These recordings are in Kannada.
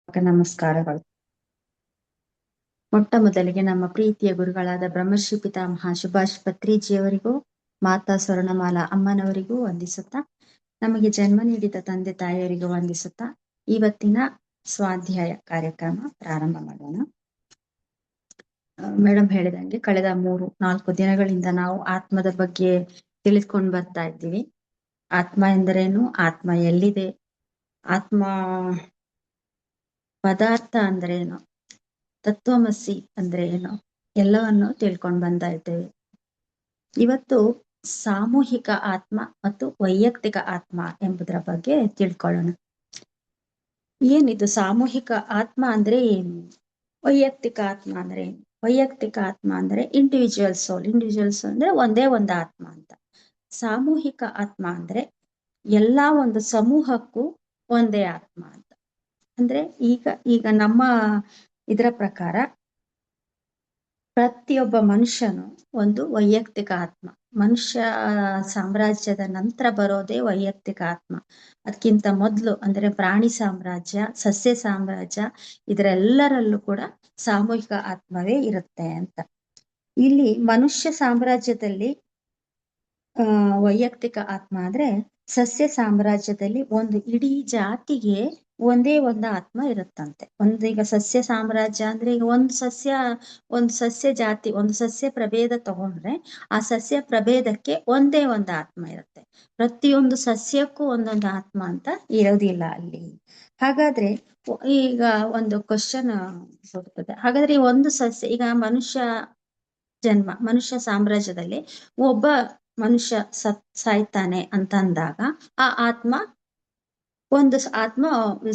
ನಮಸ್ಕಾರಗಳು. ಮೊಟ್ಟ ಮೊದಲಿಗೆ ನಮ್ಮ ಪ್ರೀತಿಯ ಗುರುಗಳಾದ ಬ್ರಹ್ಮರ್ಷಿ ಪಿತಾಮಹ ಸುಭಾಷ್ ಪತ್ರಿಜಿಯವರಿಗೂ ಮಾತಾ ಸ್ವರ್ಣಮಾಲಾ ಅಮ್ಮನವರಿಗೂ ವಂದಿಸುತ್ತಾ, ನಮಗೆ ಜನ್ಮ ನೀಡಿದ ತಂದೆ ತಾಯಿಯರಿಗೂ ವಂದಿಸುತ್ತಾ ಇವತ್ತಿನ ಸ್ವಾಧ್ಯಾಯ ಕಾರ್ಯಕ್ರಮ ಪ್ರಾರಂಭ ಮಾಡೋಣ. ಮೇಡಮ್ ಹೇಳಿದಂಗೆ ಕಳೆದ 3-4 ದಿನಗಳಿಂದ ನಾವು ಆತ್ಮದ ಬಗ್ಗೆ ತಿಳಿದುಕೊಂಡು ಬರ್ತಾ ಇದ್ದೀವಿ. ಆತ್ಮ ಎಂದರೇನು, ಆತ್ಮ ಎಲ್ಲಿದೆ, ಆತ್ಮ ಪದಾರ್ಥ ಅಂದ್ರೆ ಏನು, ತತ್ವಮಸಿ ಅಂದ್ರೆ ಏನು, ಎಲ್ಲವನ್ನು ತಿಳ್ಕೊಂಡು ಬಂದ ಇದ್ದೇವೆ. ಇವತ್ತು ಸಾಮೂಹಿಕ ಆತ್ಮ ಮತ್ತು ವೈಯಕ್ತಿಕ ಆತ್ಮ ಎಂಬುದರ ಬಗ್ಗೆ ತಿಳ್ಕೊಳ್ಳೋಣ. ಏನಿದು ಸಾಮೂಹಿಕ ಆತ್ಮ ಅಂದ್ರೆ ಏನು, ವೈಯಕ್ತಿಕ ಆತ್ಮ ಅಂದ್ರೆ ಏನು? ವೈಯಕ್ತಿಕ ಆತ್ಮ ಅಂದ್ರೆ ಇಂಡಿವಿಜುವಲ್ ಸೋಲ್. ಇಂಡಿವಿಜುವಲ್ ಸೋಲ್ ಅಂದ್ರೆ ಒಂದೇ ಒಂದು ಆತ್ಮ ಅಂತ. ಸಾಮೂಹಿಕ ಆತ್ಮ ಅಂದ್ರೆ ಎಲ್ಲಾ ಒಂದು ಸಮೂಹಕ್ಕೂ ಒಂದೇ ಆತ್ಮ ಅಂತ. ಅಂದ್ರೆ ಈಗ ನಮ್ಮ ಇದರ ಪ್ರಕಾರ ಪ್ರತಿಯೊಬ್ಬ ಮನುಷ್ಯನು ಒಂದು ವೈಯಕ್ತಿಕ ಆತ್ಮ. ಮನುಷ್ಯ ಸಾಮ್ರಾಜ್ಯದ ನಂತರ ಬರೋದೇ ವೈಯಕ್ತಿಕ ಆತ್ಮ. ಅದಕ್ಕಿಂತ ಮೊದಲು ಅಂದ್ರೆ ಪ್ರಾಣಿ ಸಾಮ್ರಾಜ್ಯ, ಸಸ್ಯ ಸಾಮ್ರಾಜ್ಯ, ಇದರೆಲ್ಲರಲ್ಲೂ ಕೂಡ ಸಾಮೂಹಿಕ ಆತ್ಮವೇ ಇರುತ್ತೆ ಅಂತ. ಇಲ್ಲಿ ಮನುಷ್ಯ ಸಾಮ್ರಾಜ್ಯದಲ್ಲಿ ವೈಯಕ್ತಿಕ ಆತ್ಮ ಅಂದ್ರೆ ಸಸ್ಯ ಸಾಮ್ರಾಜ್ಯದಲ್ಲಿ ಒಂದು ಇಡೀ ಜಾತಿಗೆ ಒಂದೇ ಒಂದು ಆತ್ಮ ಇರುತ್ತಂತೆ. ಈಗ ಸಸ್ಯ ಸಾಮ್ರಾಜ್ಯ ಅಂದ್ರೆ ಈಗ ಒಂದು ಸಸ್ಯ ಜಾತಿ, ಒಂದು ಸಸ್ಯ ಪ್ರಭೇದ ತಗೊಂಡ್ರೆ ಆ ಸಸ್ಯ ಪ್ರಭೇದಕ್ಕೆ ಒಂದೇ ಒಂದು ಆತ್ಮ ಇರುತ್ತೆ. ಪ್ರತಿಯೊಂದು ಸಸ್ಯಕ್ಕೂ ಒಂದೊಂದು ಆತ್ಮ ಅಂತ ಇರೋದಿಲ್ಲ ಅಲ್ಲಿ. ಹಾಗಾದ್ರೆ ಈಗ ಒಂದು ಕ್ವಶನ್ ಹುಡುಕುತ್ತೆ. ಹಾಗಾದ್ರೆ ಈ ಒಂದು ಸಸ್ಯ, ಈಗ ಮನುಷ್ಯ ಸಾಮ್ರಾಜ್ಯದಲ್ಲಿ ಒಬ್ಬ ಮನುಷ್ಯ ಸಾಯ್ತಾನೆ ಅಂತ ಅಂದಾಗ ಆ ಒಂದು ಆತ್ಮ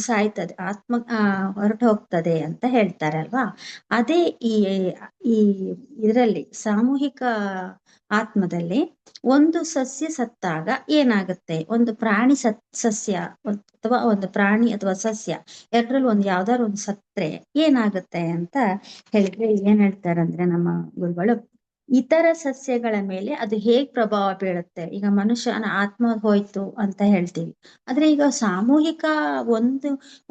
ಸಾಯ್ತದೆ, ಆತ್ಮ ಹೊರಟು ಹೋಗ್ತದೆ ಅಂತ ಹೇಳ್ತಾರೆ ಅಲ್ವಾ. ಅದೇ ಈ ಇದರಲ್ಲಿ ಸಾಮೂಹಿಕ ಆತ್ಮದಲ್ಲಿ ಒಂದು ಸಸ್ಯ ಸತ್ತಾಗ ಏನಾಗುತ್ತೆ, ಒಂದು ಪ್ರಾಣಿ ಸಸ್ಯ ಅಥವಾ ಒಂದು ಪ್ರಾಣಿ ಅಥವಾ ಸಸ್ಯ ಎರಡರಲ್ಲಿ ಒಂದು ಯಾವ್ದಾದ್ರು ಒಂದು ಸತ್ರೆ ಏನಾಗುತ್ತೆ ಅಂತ ಹೇಳಿದ್ರೆ ಏನ್ ಹೇಳ್ತಾರಂದ್ರೆ ನಮ್ಮ ಗುರುಗಳು, ಇತರ ಸಸ್ಯಗಳ ಮೇಲೆ ಅದು ಹೇಗ್ ಪ್ರಭಾವ ಬೀಳುತ್ತೆ. ಈಗ ಮನುಷ್ಯನ ಆತ್ಮ ಹೋಯ್ತು ಅಂತ ಹೇಳ್ತೀವಿ, ಆದ್ರೆ ಈಗ ಸಾಮೂಹಿಕ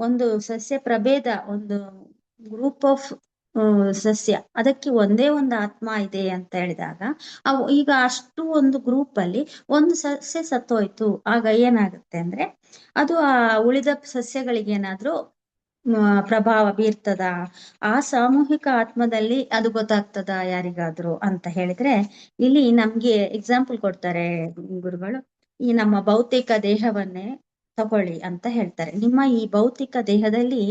ಒಂದು ಸಸ್ಯ ಪ್ರಭೇದ, ಒಂದು ಗ್ರೂಪ್ ಆಫ್ ಸಸ್ಯ, ಅದಕ್ಕೆ ಒಂದೇ ಒಂದು ಆತ್ಮ ಇದೆ ಅಂತ ಹೇಳಿದಾಗ ಈಗ ಅಷ್ಟು ಒಂದು ಗ್ರೂಪ್ ಅಲ್ಲಿ ಒಂದು ಸಸ್ಯ ಸತ್ತೋಯ್ತು, ಆಗ ಏನಾಗುತ್ತೆ ಅಂದ್ರೆ ಅದು ಆ ಉಳಿದ ಸಸ್ಯಗಳಿಗೆ ಏನಾದ್ರೂ ಪ್ರಭಾವ ಬೀರ್ತದ, ಆ ಸಾಮೂಹಿಕ ಆತ್ಮದಲ್ಲಿ ಅದು ಗೊತ್ತಾಗ್ತದ ಯಾರಿಗಾದ್ರೂ ಅಂತ ಹೇಳಿದ್ರೆ, ಇಲ್ಲಿ ನಮ್ಗೆ ಎಕ್ಸಾಂಪಲ್ ಕೊಡ್ತಾರೆ ಗುರುಗಳು. ಈ ನಮ್ಮ ಭೌತಿಕ ದೇಹವನ್ನೇ ತಗೊಳ್ಳಿ ಅಂತ ಹೇಳ್ತಾರೆ. ನಿಮ್ಮ ಈ ಭೌತಿಕ ದೇಹದಲ್ಲಿ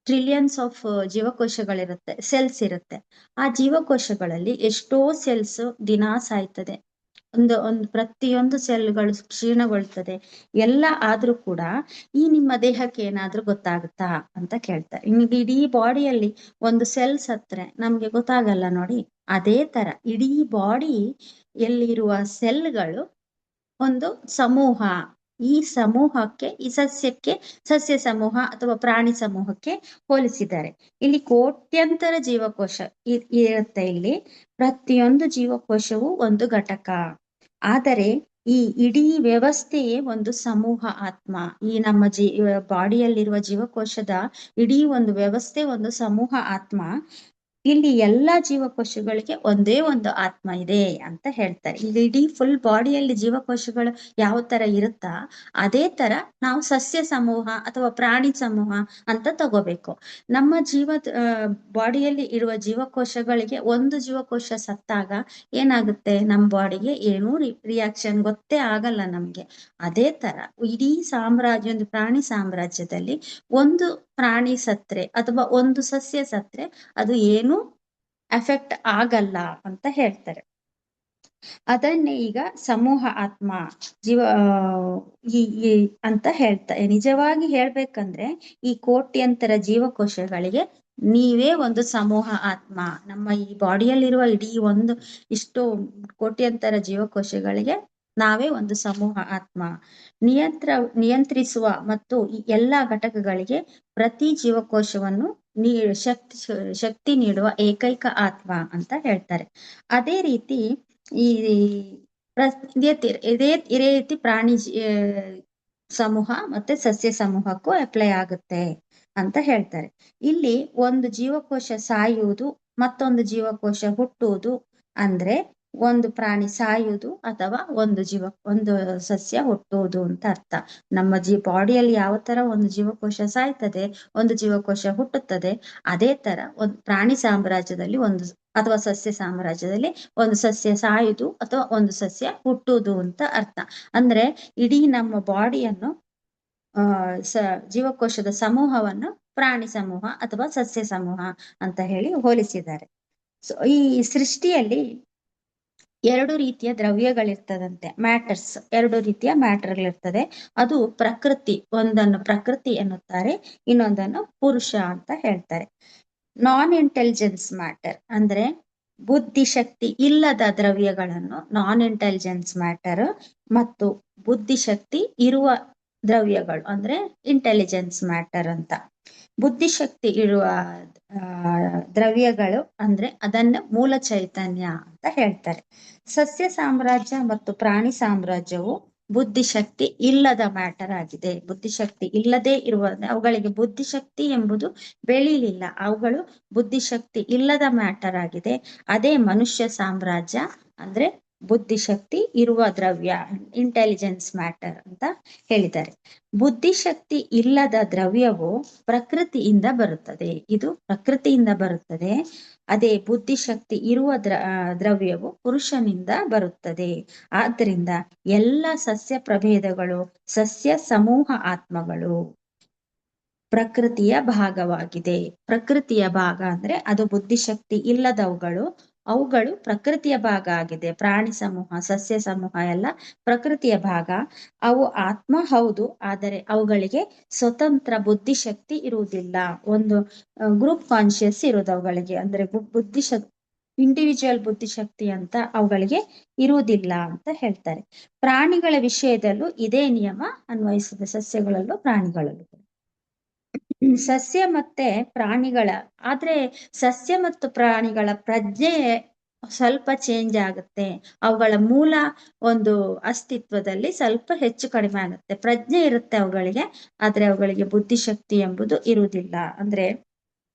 ಟ್ರಿಲಿಯನ್ಸ್ ಆಫ್ ಜೀವಕೋಶಗಳಿರುತ್ತೆ, ಸೆಲ್ಸ್ ಇರುತ್ತೆ. ಆ ಜೀವಕೋಶಗಳಲ್ಲಿ ಎಷ್ಟೋ ಸೆಲ್ಸ್ ದಿನಾ ಸಾಯ್ತದೆ, ಒಂದು ಪ್ರತಿಯೊಂದು ಸೆಲ್ಗಳು ಕ್ಷೀಣಗೊಳ್ತದೆ ಎಲ್ಲ. ಆದ್ರೂ ಕೂಡ ಈ ನಿಮ್ಮ ದೇಹಕ್ಕೆ ಏನಾದ್ರೂ ಗೊತ್ತಾಗುತ್ತಾ ಅಂತ ಕೇಳ್ತಾರೆ. ನಿಮಗೆ ಇಡೀ ಬಾಡಿಯಲ್ಲಿ ಒಂದು ಸೆಲ್ ಸತ್ರೆ ನಮ್ಗೆ ಗೊತ್ತಾಗಲ್ಲ ನೋಡಿ. ಅದೇ ತರ ಇಡೀ ಬಾಡಿ ಎಲ್ಲಿರುವ ಸೆಲ್ಗಳು ಒಂದು ಸಮೂಹ. ಈ ಸಮೂಹಕ್ಕೆ, ಈ ಸಸ್ಯಕ್ಕೆ ಸಸ್ಯ ಸಮೂಹ ಅಥವಾ ಪ್ರಾಣಿ ಸಮೂಹಕ್ಕೆ ಹೋಲಿಸಿದ್ದಾರೆ. ಇಲ್ಲಿ ಕೋಟ್ಯಂತರ ಜೀವಕೋಶ ಇರುತ್ತೆ. ಇಲ್ಲಿ ಪ್ರತಿಯೊಂದು ಜೀವಕೋಶವು ಒಂದು ಘಟಕ. ಆದರೆ ಈ ಇಡೀ ವ್ಯವಸ್ಥೆಯೇ ಒಂದು ಸಮೂಹ ಆತ್ಮ. ಈ ನಮ್ಮ ಬಾಡಿಯಲ್ಲಿರುವ ಜೀವಕೋಶದ ಇಡೀ ಒಂದು ವ್ಯವಸ್ಥೆ ಒಂದು ಸಮೂಹ ಆತ್ಮ. ಇಲ್ಲಿ ಎಲ್ಲಾ ಜೀವಕೋಶಗಳಿಗೆ ಒಂದೇ ಒಂದು ಆತ್ಮ ಇದೆ ಅಂತ ಹೇಳ್ತಾರೆ. ಈಗ ಇಡೀ ಫುಲ್ ಬಾಡಿಯಲ್ಲಿ ಜೀವಕೋಶಗಳು ಯಾವ ತರ ಇರುತ್ತಾ ಅದೇ ತರ ನಾವು ಸಸ್ಯ ಸಮೂಹ ಅಥವಾ ಪ್ರಾಣಿ ಸಮೂಹ ಅಂತ ತಗೋಬೇಕು. ನಮ್ಮ ಬಾಡಿಯಲ್ಲಿ ಇರುವ ಜೀವಕೋಶಗಳಿಗೆ ಒಂದು ಜೀವಕೋಶ ಸತ್ತಾಗ ಏನಾಗುತ್ತೆ, ನಮ್ಮ ಬಾಡಿಗೆ ಏನೂ ರಿಯಾಕ್ಷನ್ ಗೊತ್ತೇ ಆಗಲ್ಲ ನಮ್ಗೆ. ಅದೇ ತರ ಇಡೀ ಸಾಮ್ರಾಜ್ಯ, ಒಂದು ಪ್ರಾಣಿ ಸಾಮ್ರಾಜ್ಯದಲ್ಲಿ ಒಂದು ಪ್ರಾಣಿ ಸತ್ರೆ ಅಥವಾ ಒಂದು ಸಸ್ಯ ಸತ್ರೆ ಅದು ಏನು ಎಫೆಕ್ಟ್ ಆಗಲ್ಲ ಅಂತ ಹೇಳ್ತಾರೆ. ಅದನ್ನೇ ಈಗ ಸಮೂಹ ಆತ್ಮ ಅಂತ ಹೇಳ್ತಾರೆ. ನಿಜವಾಗಿ ಹೇಳ್ಬೇಕಂದ್ರೆ ಈ ಕೋಟ್ಯಂತರ ಜೀವಕೋಶಗಳಿಗೆ ನೀವೇ ಒಂದು ಸಮೂಹ ಆತ್ಮ. ನಮ್ಮ ಈ ಬಾಡಿಯಲ್ಲಿರುವ ಇಡೀ ಇಷ್ಟು ಕೋಟ್ಯಂತರ ಜೀವಕೋಶಗಳಿಗೆ ನಾವೇ ಒಂದು ಸಮೂಹ ಆತ್ಮ. ನಿಯಂತ್ರಿಸುವ ಮತ್ತು ಈ ಎಲ್ಲಾ ಘಟಕಗಳಿಗೆ ಪ್ರತಿ ಜೀವಕೋಶವನ್ನು ಶಕ್ತಿ ನೀಡುವ ಏಕೈಕ ಆತ್ಮ ಅಂತ ಹೇಳ್ತಾರೆ. ಅದೇ ರೀತಿ ಇದೇ ರೀತಿ ಪ್ರಾಣಿ ಸಮೂಹ ಮತ್ತೆ ಸಸ್ಯ ಸಮೂಹಕ್ಕೂ ಅಪ್ಲೈ ಆಗುತ್ತೆ ಅಂತ ಹೇಳ್ತಾರೆ. ಇಲ್ಲಿ ಒಂದು ಜೀವಕೋಶ ಸಾಯುವುದು, ಮತ್ತೊಂದು ಜೀವಕೋಶ ಹುಟ್ಟುವುದು ಅಂದ್ರೆ ಒಂದು ಪ್ರಾಣಿ ಸಾಯುವುದು ಅಥವಾ ಒಂದು ಸಸ್ಯ ಹುಟ್ಟುವುದು ಅಂತ ಅರ್ಥ. ನಮ್ಮ ಬಾಡಿಯಲ್ಲಿ ಯಾವ ತರ ಒಂದು ಜೀವಕೋಶ ಸಾಯ್ತದೆ, ಒಂದು ಜೀವಕೋಶ ಹುಟ್ಟುತ್ತದೆ, ಅದೇ ತರ ಒಂದು ಪ್ರಾಣಿ ಸಾಮ್ರಾಜ್ಯದಲ್ಲಿ ಅಥವಾ ಸಸ್ಯ ಸಾಮ್ರಾಜ್ಯದಲ್ಲಿ ಒಂದು ಸಸ್ಯ ಸಾಯುವುದು ಅಥವಾ ಒಂದು ಸಸ್ಯ ಹುಟ್ಟುವುದು ಅಂತ ಅರ್ಥ. ಅಂದ್ರೆ ಇಡೀ ನಮ್ಮ ಬಾಡಿಯನ್ನು ಜೀವಕೋಶದ ಸಮೂಹವನ್ನು ಪ್ರಾಣಿ ಸಮೂಹ ಅಥವಾ ಸಸ್ಯ ಸಮೂಹ ಅಂತ ಹೇಳಿ ಹೋಲಿಸಿದ್ದಾರೆ. ಸೊ ಈ ಸೃಷ್ಟಿಯಲ್ಲಿ ಎರಡು ರೀತಿಯ ದ್ರವ್ಯಗಳಿರ್ತದಂತೆ, ಮ್ಯಾಟರ್ಸ್, ಎರಡು ರೀತಿಯ ಮ್ಯಾಟರ್ಗಳಿರ್ತದೆ. ಅದು ಒಂದನ್ನು ಪ್ರಕೃತಿ ಎನ್ನುತ್ತಾರೆ, ಇನ್ನೊಂದನ್ನು ಪುರುಷ ಅಂತ ಹೇಳ್ತಾರೆ. ನಾನ್ ಇಂಟೆಲಿಜೆನ್ಸ್ ಮ್ಯಾಟರ್ ಅಂದ್ರೆ ಬುದ್ಧಿಶಕ್ತಿ ಇಲ್ಲದ ದ್ರವ್ಯಗಳನ್ನು ನಾನ್ ಇಂಟೆಲಿಜೆನ್ಸ್ ಮ್ಯಾಟರ್, ಮತ್ತು ಬುದ್ಧಿಶಕ್ತಿ ಇರುವ ದ್ರವ್ಯಗಳು ಅಂದ್ರೆ ಇಂಟೆಲಿಜೆನ್ಸ್ ಮ್ಯಾಟರ್ ಅಂತ. ಬುದ್ಧಿಶಕ್ತಿ ಇರುವ ದ್ರವ್ಯಗಳು ಅಂದ್ರೆ ಅದನ್ನ ಮೂಲ ಚೈತನ್ಯ ಅಂತ ಹೇಳ್ತಾರೆ. ಸಸ್ಯ ಸಾಮ್ರಾಜ್ಯ ಮತ್ತು ಪ್ರಾಣಿ ಸಾಮ್ರಾಜ್ಯವು ಬುದ್ಧಿಶಕ್ತಿ ಇಲ್ಲದ ಮ್ಯಾಟರ್ ಆಗಿದೆ. ಬುದ್ಧಿಶಕ್ತಿ ಇಲ್ಲದೆ ಇರುವ, ಅವುಗಳಿಗೆ ಬುದ್ಧಿಶಕ್ತಿ ಎಂಬುದು ಬೆಳೀಲಿಲ್ಲ, ಅವುಗಳು ಬುದ್ಧಿಶಕ್ತಿ ಇಲ್ಲದ ಮ್ಯಾಟರ್ ಆಗಿದೆ. ಅದೇ ಮನುಷ್ಯ ಸಾಮ್ರಾಜ್ಯ ಅಂದ್ರೆ ಬುದ್ಧಿಶಕ್ತಿ ಇರುವ ದ್ರವ್ಯ, ಇಂಟೆಲಿಜೆನ್ಸ್ ಮ್ಯಾಟರ್ ಅಂತ ಹೇಳಿದ್ದಾರೆ. ಬುದ್ಧಿಶಕ್ತಿ ಇಲ್ಲದ ದ್ರವ್ಯವು ಪ್ರಕೃತಿಯಿಂದ ಬರುತ್ತದೆ, ಇದು ಪ್ರಕೃತಿಯಿಂದ ಬರುತ್ತದೆ. ಅದೇ ಬುದ್ಧಿಶಕ್ತಿ ಇರುವ ದ್ರವ್ಯವು ಪುರುಷನಿಂದ ಬರುತ್ತದೆ. ಆದ್ದರಿಂದ ಎಲ್ಲ ಸಸ್ಯ ಪ್ರಭೇದಗಳು ಸಸ್ಯ ಸಮೂಹ ಆತ್ಮಗಳು ಪ್ರಕೃತಿಯ ಭಾಗವಾಗಿದೆ. ಪ್ರಕೃತಿಯ ಭಾಗ ಅಂದ್ರೆ ಅದು ಬುದ್ಧಿಶಕ್ತಿ ಇಲ್ಲದವುಗಳು, ಅವುಗಳು ಪ್ರಕೃತಿಯ ಭಾಗ ಆಗಿದೆ. ಪ್ರಾಣಿ ಸಮೂಹ, ಸಸ್ಯ ಸಮೂಹ ಎಲ್ಲ ಪ್ರಕೃತಿಯ ಭಾಗ. ಅವು ಆತ್ಮ ಹೌದು, ಆದರೆ ಅವುಗಳಿಗೆ ಸ್ವತಂತ್ರ ಬುದ್ಧಿಶಕ್ತಿ ಇರುವುದಿಲ್ಲ. ಒಂದು ಗ್ರೂಪ್ ಕಾನ್ಶಿಯಸ್ ಇರುವುದು ಅವುಗಳಿಗೆ, ಅಂದ್ರೆ ಇಂಡಿವಿಜುವಲ್ ಬುದ್ಧಿಶಕ್ತಿ ಅಂತ ಅವುಗಳಿಗೆ ಇರುವುದಿಲ್ಲ ಅಂತ ಹೇಳ್ತಾರೆ. ಪ್ರಾಣಿಗಳ ವಿಷಯದಲ್ಲೂ ಇದೇ ನಿಯಮ ಅನ್ವಯಿಸಿದೆ, ಸಸ್ಯಗಳಲ್ಲೂ ಪ್ರಾಣಿಗಳಲ್ಲೂ. ಸಸ್ಯ ಮತ್ತೆ ಪ್ರಾಣಿಗಳ ಆದ್ರೆ ಸಸ್ಯ ಮತ್ತು ಪ್ರಾಣಿಗಳ ಪ್ರಜ್ಞೆ ಸ್ವಲ್ಪ ಚೇಂಜ್ ಆಗುತ್ತೆ. ಅವುಗಳ ಮೂಲ ಒಂದು ಅಸ್ತಿತ್ವದಲ್ಲಿ ಸ್ವಲ್ಪ ಹೆಚ್ಚು ಕಡಿಮೆ ಆಗುತ್ತೆ. ಪ್ರಜ್ಞೆ ಇರುತ್ತೆ ಅವುಗಳಿಗೆ, ಆದ್ರೆ ಅವುಗಳಿಗೆ ಬುದ್ಧಿಶಕ್ತಿ ಎಂಬುದು ಇರುವುದಿಲ್ಲ. ಅಂದ್ರೆ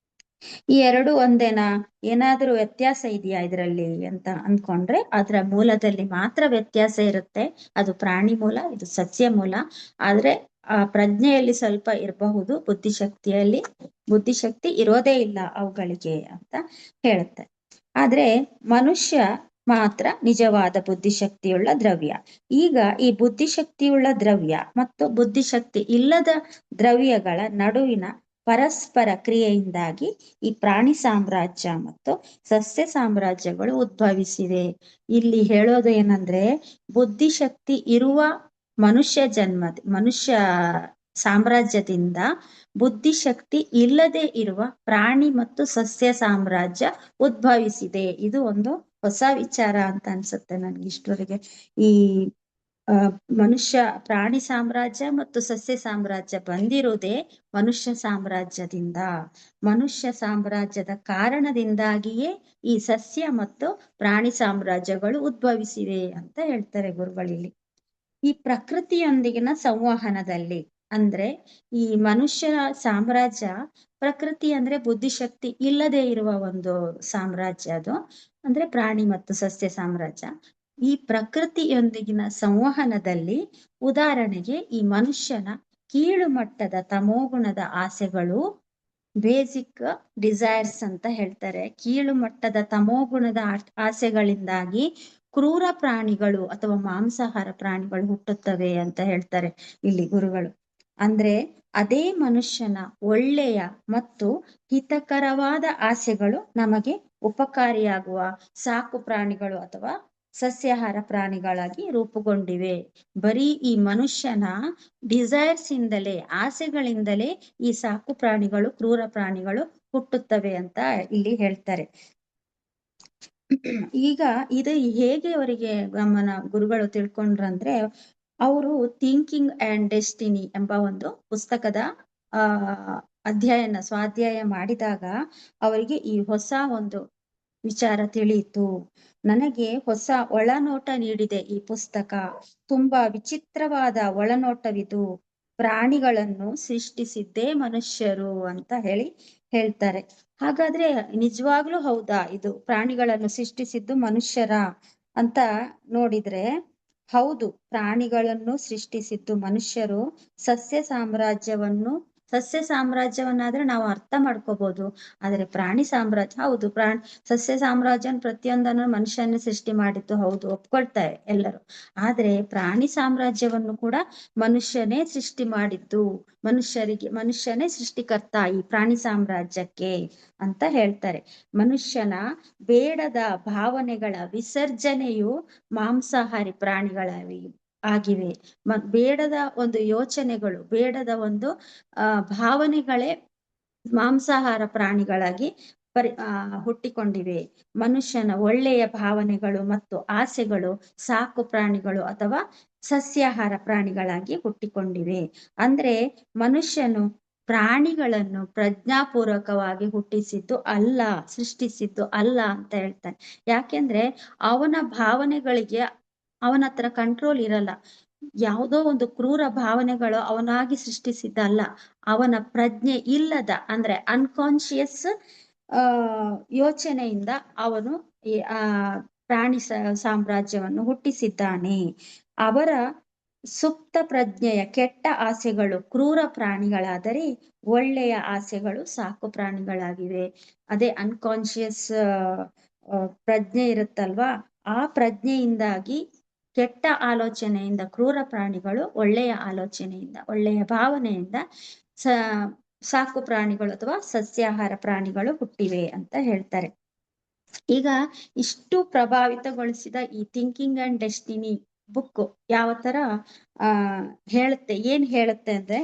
ಈ ಎರಡು ಒಂದೇನಾ, ಏನಾದ್ರೂ ವ್ಯತ್ಯಾಸ ಇದೆಯಾ ಇದರಲ್ಲಿ ಅಂತ ಅಂದ್ಕೊಂಡ್ರೆ ಅದರ ಮೂಲದಲ್ಲಿ ಮಾತ್ರ ವ್ಯತ್ಯಾಸ ಇರುತ್ತೆ. ಅದು ಪ್ರಾಣಿ ಮೂಲ, ಇದು ಸಸ್ಯ ಮೂಲ. ಆದ್ರೆ ಆ ಪ್ರಜ್ಞೆಯಲ್ಲಿ ಸ್ವಲ್ಪ ಇರಬಹುದು, ಬುದ್ಧಿಶಕ್ತಿ ಇರೋದೇ ಇಲ್ಲ ಅವುಗಳಿಗೆ ಅಂತ ಹೇಳುತ್ತೆ. ಆದ್ರೆ ಮನುಷ್ಯ ಮಾತ್ರ ನಿಜವಾದ ಬುದ್ಧಿಶಕ್ತಿಯುಳ್ಳ ದ್ರವ್ಯ. ಈಗ ಈ ಬುದ್ಧಿಶಕ್ತಿಯುಳ್ಳ ದ್ರವ್ಯ ಮತ್ತು ಬುದ್ಧಿಶಕ್ತಿ ಇಲ್ಲದ ದ್ರವ್ಯಗಳ ನಡುವಿನ ಪರಸ್ಪರ ಕ್ರಿಯೆಯಿಂದಾಗಿ ಈ ಪ್ರಾಣಿ ಸಾಮ್ರಾಜ್ಯ ಮತ್ತು ಸಸ್ಯ ಸಾಮ್ರಾಜ್ಯಗಳು ಉದ್ಭವಿಸಿವೆ. ಇಲ್ಲಿ ಹೇಳೋದು ಏನಂದ್ರೆ, ಬುದ್ಧಿಶಕ್ತಿ ಇರುವ ಮನುಷ್ಯ ಸಾಮ್ರಾಜ್ಯದಿಂದ ಬುದ್ಧಿಶಕ್ತಿ ಇಲ್ಲದೆ ಇರುವ ಪ್ರಾಣಿ ಮತ್ತು ಸಸ್ಯ ಸಾಮ್ರಾಜ್ಯ ಉದ್ಭವಿಸಿದೆ. ಇದು ಒಂದು ಹೊಸ ವಿಚಾರ ಅಂತ ಅನ್ಸುತ್ತೆ ನನ್ಗೆ ಇಷ್ಟವರೆಗೆ. ಈ ಪ್ರಾಣಿ ಸಾಮ್ರಾಜ್ಯ ಮತ್ತು ಸಸ್ಯ ಸಾಮ್ರಾಜ್ಯ ಬಂದಿರುವುದೇ ಮನುಷ್ಯ ಸಾಮ್ರಾಜ್ಯದಿಂದ. ಮನುಷ್ಯ ಸಾಮ್ರಾಜ್ಯದ ಕಾರಣದಿಂದಾಗಿಯೇ ಈ ಸಸ್ಯ ಮತ್ತು ಪ್ರಾಣಿ ಸಾಮ್ರಾಜ್ಯಗಳು ಉದ್ಭವಿಸಿವೆ ಅಂತ ಹೇಳ್ತಾರೆ ಗುರುಗಳಲ್ಲಿ. ಈ ಪ್ರಕೃತಿಯೊಂದಿಗಿನ ಸಂವಹನದಲ್ಲಿ ಅಂದ್ರೆ ಈ ಮನುಷ್ಯ ಸಾಮ್ರಾಜ್ಯ, ಪ್ರಕೃತಿ ಅಂದ್ರೆ ಬುದ್ಧಿಶಕ್ತಿ ಇಲ್ಲದೆ ಇರುವ ಒಂದು ಸಾಮ್ರಾಜ್ಯ, ಅದು ಅಂದ್ರೆ ಪ್ರಾಣಿ ಮತ್ತು ಸಸ್ಯ ಸಾಮ್ರಾಜ್ಯ. ಈ ಪ್ರಕೃತಿಯೊಂದಿಗಿನ ಸಂವಹನದಲ್ಲಿ ಉದಾಹರಣೆಗೆ ಈ ಮನುಷ್ಯನ ಕೀಳು ಮಟ್ಟದ ತಮೋಗುಣದ ಆಸೆಗಳು, ಬೇಸಿಕ್ ಡಿಸೈರ್ಸ್ ಅಂತ ಹೇಳ್ತಾರೆ. ಕೀಳು ಮಟ್ಟದ ತಮೋಗುಣದ ಆಸೆಗಳಿಂದಾಗಿ ಕ್ರೂರ ಪ್ರಾಣಿಗಳು ಅಥವಾ ಮಾಂಸಾಹಾರ ಪ್ರಾಣಿಗಳು ಹುಟ್ಟುತ್ತವೆ ಅಂತ ಹೇಳ್ತಾರೆ ಇಲ್ಲಿ ಗುರುಗಳು. ಅಂದ್ರೆ ಅದೇ ಮನುಷ್ಯನ ಒಳ್ಳೆಯ ಮತ್ತು ಹಿತಕರವಾದ ಆಸೆಗಳು ನಮಗೆ ಉಪಕಾರಿಯಾಗುವ ಸಾಕು ಪ್ರಾಣಿಗಳು ಅಥವಾ ಸಸ್ಯಾಹಾರ ಪ್ರಾಣಿಗಳಾಗಿ ರೂಪುಗೊಂಡಿವೆ. ಬರೀ ಈ ಮನುಷ್ಯನ ಡಿಸೈರ್ಸ್ ಇಂದಲೇ, ಆಸೆಗಳಿಂದಲೇ ಈ ಸಾಕು ಪ್ರಾಣಿಗಳು, ಕ್ರೂರ ಪ್ರಾಣಿಗಳು ಹುಟ್ಟುತ್ತವೆ ಅಂತ ಇಲ್ಲಿ ಹೇಳ್ತಾರೆ. ಈಗ ಇದು ಹೇಗೆ ಅವರಿಗೆ ಗುರುಗಳು ತಿಳ್ಕೊಂಡ್ರಂದ್ರೆ, ಅವರು ಥಿಂಕಿಂಗ್ ಅಂಡ್ ಡೆಸ್ಟಿನಿ ಎಂಬ ಒಂದು ಪುಸ್ತಕದ ಸ್ವಾಧ್ಯಾಯ ಮಾಡಿದಾಗ ಅವರಿಗೆ ಈ ಹೊಸ ಒಂದು ವಿಚಾರ ತಿಳಿಯಿತು. ನನಗೆ ಹೊಸ ಒಳನೋಟ ನೀಡಿದೆ ಈ ಪುಸ್ತಕ, ತುಂಬಾ ವಿಚಿತ್ರವಾದ ಒಳನೋಟವಿದು. ಪ್ರಾಣಿಗಳನ್ನು ಸೃಷ್ಟಿಸಿದ್ದೇ ಮನುಷ್ಯರು ಅಂತ ಹೇಳ್ತಾರೆ. ಹಾಗಾದ್ರೆ ನಿಜವಾಗ್ಲೂ ಹೌದಾ ಇದು ಪ್ರಾಣಿಗಳನ್ನು ಸೃಷ್ಟಿಸಿದ್ದು ಮನುಷ್ಯರ ಅಂತ ನೋಡಿದ್ರೆ, ಹೌದು, ಪ್ರಾಣಿಗಳನ್ನು ಸೃಷ್ಟಿಸಿದ್ದು ಮನುಷ್ಯರು. ಸಸ್ಯ ಸಾಮ್ರಾಜ್ಯವನ್ನಾದ್ರೆ ನಾವು ಅರ್ಥ ಮಾಡ್ಕೋಬಹುದು, ಆದ್ರೆ ಪ್ರಾಣಿ ಸಾಮ್ರಾಜ್ಯ, ಹೌದು, ಸಸ್ಯ ಸಾಮ್ರಾಜ್ಯ ಪ್ರತಿಯೊಂದನ್ನು ಮನುಷ್ಯನೇ ಸೃಷ್ಟಿ ಮಾಡಿದ್ದು ಹೌದು, ಒಪ್ಕೊಳ್ತಾರೆ ಎಲ್ಲರೂ. ಆದ್ರೆ ಪ್ರಾಣಿ ಸಾಮ್ರಾಜ್ಯವನ್ನು ಕೂಡ ಮನುಷ್ಯನೇ ಸೃಷ್ಟಿ ಮಾಡಿದ್ದು, ಮನುಷ್ಯನೇ ಸೃಷ್ಟಿಕರ್ತ ಈ ಪ್ರಾಣಿ ಸಾಮ್ರಾಜ್ಯಕ್ಕೆ ಅಂತ ಹೇಳ್ತಾರೆ. ಮನುಷ್ಯನ ಬೇಡದ ಭಾವನೆಗಳ ವಿಸರ್ಜನೆಯು ಮಾಂಸಾಹಾರಿ ಆಗಿವೆ. ಬೇಡದ ಒಂದು ಯೋಚನೆಗಳು, ಬೇಡದ ಒಂದು ಭಾವನೆಗಳೇ ಮಾಂಸಾಹಾರ ಪ್ರಾಣಿಗಳಾಗಿ ಹುಟ್ಟಿಕೊಂಡಿವೆ. ಮನುಷ್ಯನ ಒಳ್ಳೆಯ ಭಾವನೆಗಳು ಮತ್ತು ಆಸೆಗಳು ಸಾಕು ಪ್ರಾಣಿಗಳು ಅಥವಾ ಸಸ್ಯಾಹಾರ ಪ್ರಾಣಿಗಳಾಗಿ ಹುಟ್ಟಿಕೊಂಡಿವೆ. ಅಂದ್ರೆ ಮನುಷ್ಯನು ಪ್ರಾಣಿಗಳನ್ನು ಪ್ರಜ್ಞಾಪೂರ್ವಕವಾಗಿ ಸೃಷ್ಟಿಸಿದ್ದು ಅಲ್ಲ ಅಂತ ಹೇಳ್ತಾನೆ. ಯಾಕೆಂದ್ರೆ ಅವನ ಭಾವನೆಗಳಿಗೆ ಅವನ ಹತ್ರ ಕಂಟ್ರೋಲ್ ಇರಲ್ಲ. ಯಾವುದೋ ಒಂದು ಕ್ರೂರ ಭಾವನೆಗಳು ಅವನಾಗಿ ಸೃಷ್ಟಿಸಿದ್ದಲ್ಲ, ಅವನ ಪ್ರಜ್ಞೆ ಇಲ್ಲದ ಅಂದ್ರೆ ಅನ್ಕಾನ್ಶಿಯಸ್ ಯೋಚನೆಯಿಂದ ಅವನು ಆ ಪ್ರಾಣಿ ಸಾಮ್ರಾಜ್ಯವನ್ನು ಹುಟ್ಟಿಸಿದ್ದಾನೆ. ಅವರ ಸುಪ್ತ ಪ್ರಜ್ಞೆಯ ಕೆಟ್ಟ ಆಸೆಗಳು ಕ್ರೂರ ಪ್ರಾಣಿಗಳಾದರೆ, ಒಳ್ಳೆಯ ಆಸೆಗಳು ಸಾಕು ಪ್ರಾಣಿಗಳಾಗಿವೆ. ಅದೇ ಅನ್ಕಾನ್ಶಿಯಸ್ ಪ್ರಜ್ಞೆ ಇರುತ್ತಲ್ವಾ, ಆ ಪ್ರಜ್ಞೆಯಿಂದಾಗಿ ಕೆಟ್ಟ ಆಲೋಚನೆಯಿಂದ ಕ್ರೂರ ಪ್ರಾಣಿಗಳು, ಒಳ್ಳೆಯ ಆಲೋಚನೆಯಿಂದ ಒಳ್ಳೆಯ ಭಾವನೆಯಿಂದ ಸಾಕು ಪ್ರಾಣಿಗಳು ಅಥವಾ ಸಸ್ಯಾಹಾರ ಪ್ರಾಣಿಗಳು ಹುಟ್ಟಿವೆ ಅಂತ ಹೇಳ್ತಾರೆ. ಈಗ ಇಷ್ಟು ಪ್ರಭಾವಿತಗೊಳಿಸಿದ ಈ ಥಿಂಕಿಂಗ್ ಅಂಡ್ ಡೆಸ್ಟಿನಿ ಬುಕ್ ಯಾವ ತರ ಏನ್ ಹೇಳುತ್ತೆ ಅಂದ್ರೆ,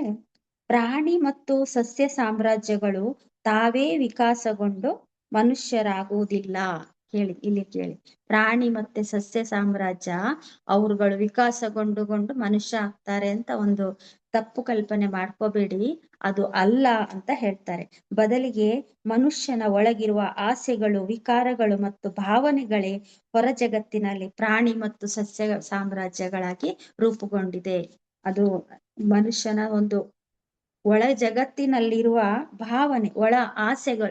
ಪ್ರಾಣಿ ಮತ್ತು ಸಸ್ಯ ಸಾಮ್ರಾಜ್ಯಗಳು ತಾವೇ ವಿಕಾಸಗೊಂಡು ಮನುಷ್ಯರಾಗುವುದಿಲ್ಲ. ಇಲ್ಲಿ ಕೇಳಿ, ಪ್ರಾಣಿ ಮತ್ತೆ ಸಸ್ಯ ಸಾಮ್ರಾಜ್ಯ ಅವರುಗಳು ವಿಕಾಸಗೊಂಡು ಮನುಷ್ಯ ಆಗ್ತಾರೆ ಅಂತ ಒಂದು ತಪ್ಪು ಕಲ್ಪನೆ ಮಾಡ್ಕೋಬೇಡಿ, ಅದು ಅಲ್ಲ ಅಂತ ಹೇಳ್ತಾರೆ. ಬದಲಿಗೆ ಮನುಷ್ಯನ ಒಳಗಿರುವ ಆಸೆಗಳು, ವಿಕಾರಗಳು ಮತ್ತು ಭಾವನೆಗಳೇ ಹೊರ ಜಗತ್ತಿನಲ್ಲಿ ಪ್ರಾಣಿ ಮತ್ತು ಸಸ್ಯ ಸಾಮ್ರಾಜ್ಯಗಳಾಗಿ ರೂಪುಗೊಂಡಿದೆ. ಅದು ಮನುಷ್ಯನ ಒಂದು ಒಳ ಜಗತ್ತಿನಲ್ಲಿರುವ ಭಾವನೆ,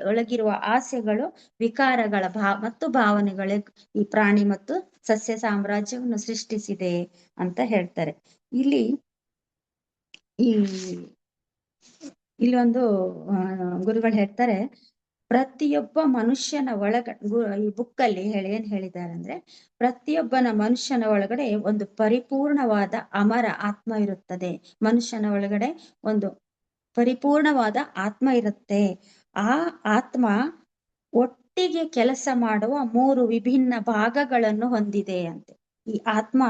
ಒಳಗಿರುವ ಆಸೆಗಳು, ವಿಕಾರಗಳ ಮತ್ತು ಭಾವನೆಗಳೇ ಈ ಪ್ರಾಣಿ ಮತ್ತು ಸಸ್ಯ ಸಾಮ್ರಾಜ್ಯವನ್ನು ಸೃಷ್ಟಿಸಿದೆ ಅಂತ ಹೇಳ್ತಾರೆ. ಇಲ್ಲಿ ಒಂದು ಗುರುಗಳು ಹೇಳ್ತಾರೆ, ಪ್ರತಿಯೊಬ್ಬ ಮನುಷ್ಯನ ಈ ಬುಕ್ಕಲ್ಲಿ ಏನ್ ಹೇಳಿದ್ದಾರೆ ಅಂದ್ರೆ, ಪ್ರತಿಯೊಬ್ಬನ ಮನುಷ್ಯನ ಒಳಗಡೆ ಒಂದು ಪರಿಪೂರ್ಣವಾದ ಅಮರ ಆತ್ಮ ಇರುತ್ತದೆ. ಮನುಷ್ಯನ ಒಳಗಡೆ ಒಂದು ಪರಿಪೂರ್ಣವಾದ ಆತ್ಮ ಇರುತ್ತೆ. ಆ ಆತ್ಮ ಒಟ್ಟಿಗೆ ಕೆಲಸ ಮಾಡುವ 3 ವಿಭಿನ್ನ ಭಾಗಗಳನ್ನು ಹೊಂದಿದೆ ಅಂತೆ. ಈ ಆತ್ಮ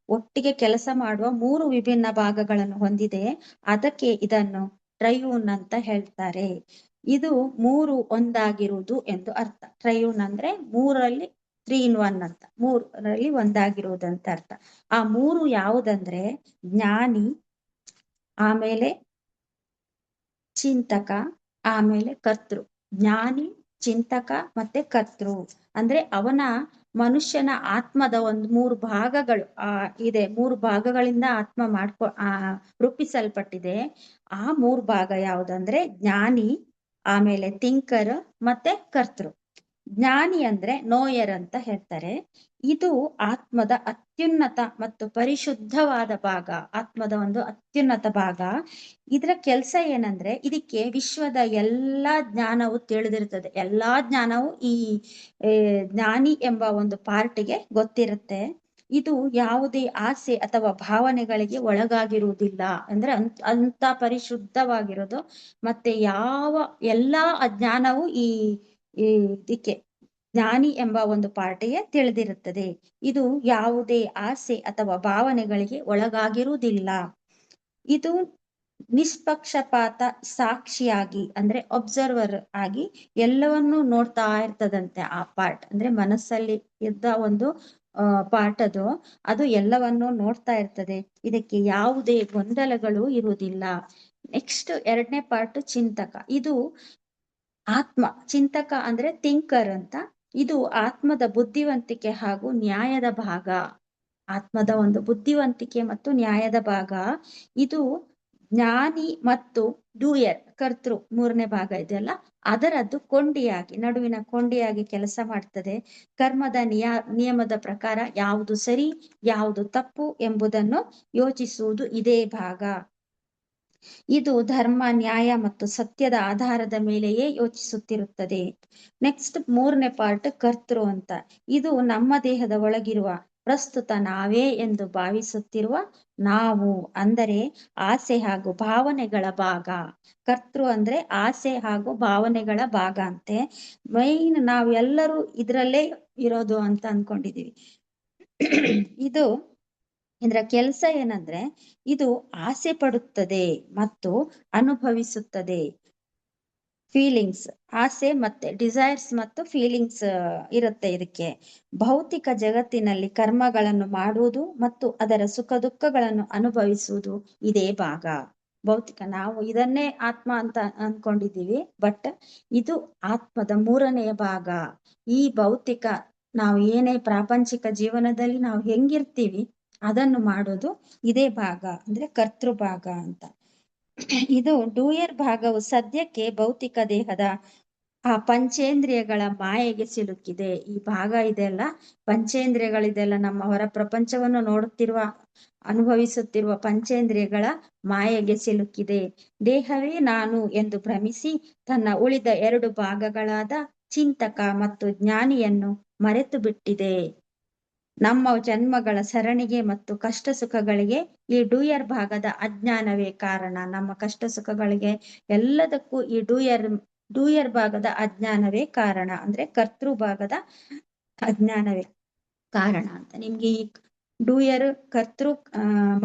ಒಟ್ಟಿಗೆ ಕೆಲಸ ಮಾಡುವ 3 ವಿಭಿನ್ನ ಭಾಗಗಳನ್ನು ಹೊಂದಿದೆ. ಅದಕ್ಕೆ ಇದನ್ನು ಟ್ರೈಯೂನ್ ಅಂತ ಹೇಳ್ತಾರೆ. ಇದು 3 ಒಂದಾಗಿರುವುದು ಎಂದು ಅರ್ಥ. ಟ್ರೈಯೂನ್ ಅಂದ್ರೆ 3ರಲ್ಲಿ 3 in 1 ಅಂತ, 3ರಲ್ಲಿ ಒಂದಾಗಿರುವುದು ಅಂತ ಅರ್ಥ. ಆ 3 ಯಾವುದಂದ್ರೆ ಜ್ಞಾನಿ, ಆಮೇಲೆ ಚಿಂತಕ, ಆಮೇಲೆ ಕರ್ತೃ. ಜ್ಞಾನಿ, ಚಿಂತಕ ಮತ್ತೆ ಕರ್ತೃ ಅಂದ್ರೆ ಅವನ ಮನುಷ್ಯನ ಆತ್ಮದ ಒಂದು 3 ಭಾಗಗಳು ಇದೆ. 3 ಭಾಗಗಳಿಂದ ಆತ್ಮ ರೂಪಿಸಲ್ಪಟ್ಟಿದೆ. ಆ 3 ಭಾಗ ಯಾವುದಂದ್ರೆ ಜ್ಞಾನಿ, ಆಮೇಲೆ ಥಿಂಕರ್ ಮತ್ತೆ ಕರ್ತೃ. ಜ್ಞಾನಿ ಅಂದ್ರೆ ನೋಯರ್ ಅಂತ ಹೇಳ್ತಾರೆ. ಇದು ಆತ್ಮದ ಅತ್ಯುನ್ನತ ಮತ್ತು ಪರಿಶುದ್ಧವಾದ ಭಾಗ, ಆತ್ಮದ ಒಂದು ಅತ್ಯುನ್ನತ ಭಾಗ. ಇದರ ಕೆಲಸ ಏನಂದ್ರೆ, ಇದಕ್ಕೆ ವಿಶ್ವದ ಎಲ್ಲಾ ಜ್ಞಾನವು ತಿಳಿದಿರ್ತದೆ. ಎಲ್ಲಾ ಜ್ಞಾನವು ಈ ಜ್ಞಾನಿ ಎಂಬ ಒಂದು ಪಾರ್ಟಿಗೆ ಗೊತ್ತಿರುತ್ತೆ. ಇದು ಯಾವುದೇ ಆಸೆ ಅಥವಾ ಭಾವನೆಗಳಿಗೆ ಒಳಗಾಗಿರುವುದಿಲ್ಲ. ಅಂದ್ರೆ ಅಂತ ಪರಿಶುದ್ಧವಾಗಿರೋದು. ಮತ್ತೆ ಎಲ್ಲಾ ಅಜ್ಞಾನವು ಈ ಇದಕ್ಕೆ ಜ್ಞಾನಿ ಎಂಬ ಒಂದು ಪಾರ್ಟಿಗೆ ತಿಳಿದಿರುತ್ತದೆ. ಇದು ಯಾವುದೇ ಆಸೆ ಅಥವಾ ಭಾವನೆಗಳಿಗೆ ಒಳಗಾಗಿರುವುದಿಲ್ಲ. ಇದು ನಿಷ್ಪಕ್ಷಪಾತ ಸಾಕ್ಷಿಯಾಗಿ ಅಂದ್ರೆ ಅಬ್ಸರ್ವರ್ ಆಗಿ ಎಲ್ಲವನ್ನೂ ನೋಡ್ತಾ ಇರ್ತದಂತೆ. ಆ ಪಾರ್ಟ್ ಅಂದ್ರೆ ಮನಸ್ಸಲ್ಲಿ ಇದ್ದ ಒಂದು ಪಾರ್ಟ್ ಅದು ಎಲ್ಲವನ್ನೂ ನೋಡ್ತಾ ಇರ್ತದೆ. ಇದಕ್ಕೆ ಯಾವುದೇ ಗೊಂದಲಗಳು ಇರುವುದಿಲ್ಲ. ನೆಕ್ಸ್ಟ್ 2ನೇ ಪಾರ್ಟ್ ಚಿಂತಕ. ಇದು ಆತ್ಮ. ಚಿಂತಕ ಅಂದ್ರೆ ಥಿಂಕರ್ ಅಂತ. ಇದು ಆತ್ಮದ ಬುದ್ಧಿವಂತಿಕೆ ಹಾಗೂ ನ್ಯಾಯದ ಭಾಗ. ಆತ್ಮದ ಒಂದು ಬುದ್ಧಿವಂತಿಕೆ ಮತ್ತು ನ್ಯಾಯದ ಭಾಗ. ಇದು ಜ್ಞಾನಿ ಮತ್ತು ಡೂಯರ್ ಕರ್ತೃ ಮೂರನೇ ಭಾಗ ಇದೆಯಲ್ಲ, ಅದರದ್ದು ಕೊಂಡಿಯಾಗಿ, ನಡುವಿನ ಕೊಂಡಿಯಾಗಿ ಕೆಲಸ ಮಾಡ್ತದೆ. ಕರ್ಮದ ನಿಯಮದ ಪ್ರಕಾರ ಯಾವುದು ಸರಿ ಯಾವುದು ತಪ್ಪು ಎಂಬುದನ್ನು ಯೋಚಿಸುವುದು ಇದೇ ಭಾಗ. ಇದು ಧರ್ಮ, ನ್ಯಾಯ ಮತ್ತು ಸತ್ಯದ ಆಧಾರದ ಮೇಲೆಯೇ ಯೋಚಿಸುತ್ತಿರುತ್ತದೆ. ನೆಕ್ಸ್ಟ್ ಮೂರನೇ ಪಾರ್ಟ್ ಕರ್ತೃ ಅಂತ. ಇದು ನಮ್ಮ ದೇಹದ ಒಳಗಿರುವ ಪ್ರಸ್ತುತ ನಾವೇ ಎಂದು ಭಾವಿಸುತ್ತಿರುವ ನಾವು, ಅಂದರೆ ಆಸೆ ಹಾಗೂ ಭಾವನೆಗಳ ಭಾಗ. ಕರ್ತೃ ಅಂದ್ರೆ ಆಸೆ ಹಾಗೂ ಭಾವನೆಗಳ ಭಾಗ ಅಂತೆ. ಮೈನ್ ನಾವೆಲ್ಲರೂ ಇದ್ರಲ್ಲೇ ಇರೋದು ಅಂತ ಅನ್ಕೊಂಡಿದೀವಿ. ಇದು ಇದರ ಕೆಲಸ ಏನಂದ್ರೆ, ಇದು ಆಸೆ ಪಡುತ್ತದೆ ಮತ್ತು ಅನುಭವಿಸುತ್ತದೆ. ಫೀಲಿಂಗ್ಸ್, ಆಸೆ ಮತ್ತೆ ಡಿಸೈರ್ಸ್ ಮತ್ತು ಫೀಲಿಂಗ್ಸ್ ಇರುತ್ತೆ ಇದಕ್ಕೆ. ಭೌತಿಕ ಜಗತ್ತಿನಲ್ಲಿ ಕರ್ಮಗಳನ್ನು ಮಾಡುವುದು ಮತ್ತು ಅದರ ಸುಖ ದುಃಖಗಳನ್ನು ಅನುಭವಿಸುವುದು ಇದೇ ಭಾಗ. ಭೌತಿಕ, ನಾವು ಇದನ್ನೇ ಆತ್ಮ ಅಂತ ಅನ್ಕೊಂಡಿದ್ದೀವಿ, ಬಟ್ ಇದು ಆತ್ಮದ ಮೂರನೆಯ ಭಾಗ. ಈ ಭೌತಿಕ, ನಾವು ಏನೇ ಪ್ರಾಪಂಚಿಕ ಜೀವನದಲ್ಲಿ ನಾವು ಹೆಂಗಿರ್ತೀವಿ ಅದನ್ನು ಮಾಡೋದು ಇದೇ ಭಾಗ, ಅಂದ್ರೆ ಕರ್ತೃ ಭಾಗ ಅಂತ. ಇದು ಡೂಯರ್ ಭಾಗವು ಸದ್ಯಕ್ಕೆ ಭೌತಿಕ ದೇಹದ ಆ ಪಂಚೇಂದ್ರಿಯಗಳ ಮಾಯೆಗೆ ಸಿಲುಕಿದೆ. ಈ ಭಾಗ ಇದೆಲ್ಲ ಪಂಚೇಂದ್ರಿಯಗಳಿದೆಲ್ಲ, ನಮ್ಮ ಹೊರ ಪ್ರಪಂಚವನ್ನು ನೋಡುತ್ತಿರುವ ಅನುಭವಿಸುತ್ತಿರುವ ಪಂಚೇಂದ್ರಿಯಗಳ ಮಾಯೆಗೆ ಸಿಲುಕಿದೆ. ದೇಹವೇ ನಾನು ಎಂದು ಭ್ರಮಿಸಿ ತನ್ನ ಉಳಿದ ಎರಡು ಭಾಗಗಳಾದ ಚಿಂತಕ ಮತ್ತು ಜ್ಞಾನಿಯನ್ನು ಮರೆತು ಬಿಟ್ಟಿದೆ. ನಮ್ಮ ಜನ್ಮಗಳ ಸರಣಿಗೆ ಮತ್ತು ಕಷ್ಟ ಸುಖಗಳಿಗೆ ಈ ಡೂಯರ್ ಭಾಗದ ಅಜ್ಞಾನವೇ ಕಾರಣ. ನಮ್ಮ ಕಷ್ಟ ಸುಖಗಳಿಗೆ ಎಲ್ಲದಕ್ಕೂ ಈ ಡೂಯರ್ ಭಾಗದ ಅಜ್ಞಾನವೇ ಕಾರಣ, ಅಂದ್ರೆ ಕರ್ತೃ ಭಾಗದ ಅಜ್ಞಾನವೇ ಕಾರಣ ಅಂತ. ನಿಮ್ಗೆ ಈ ಡೂಯರ್, ಕರ್ತೃ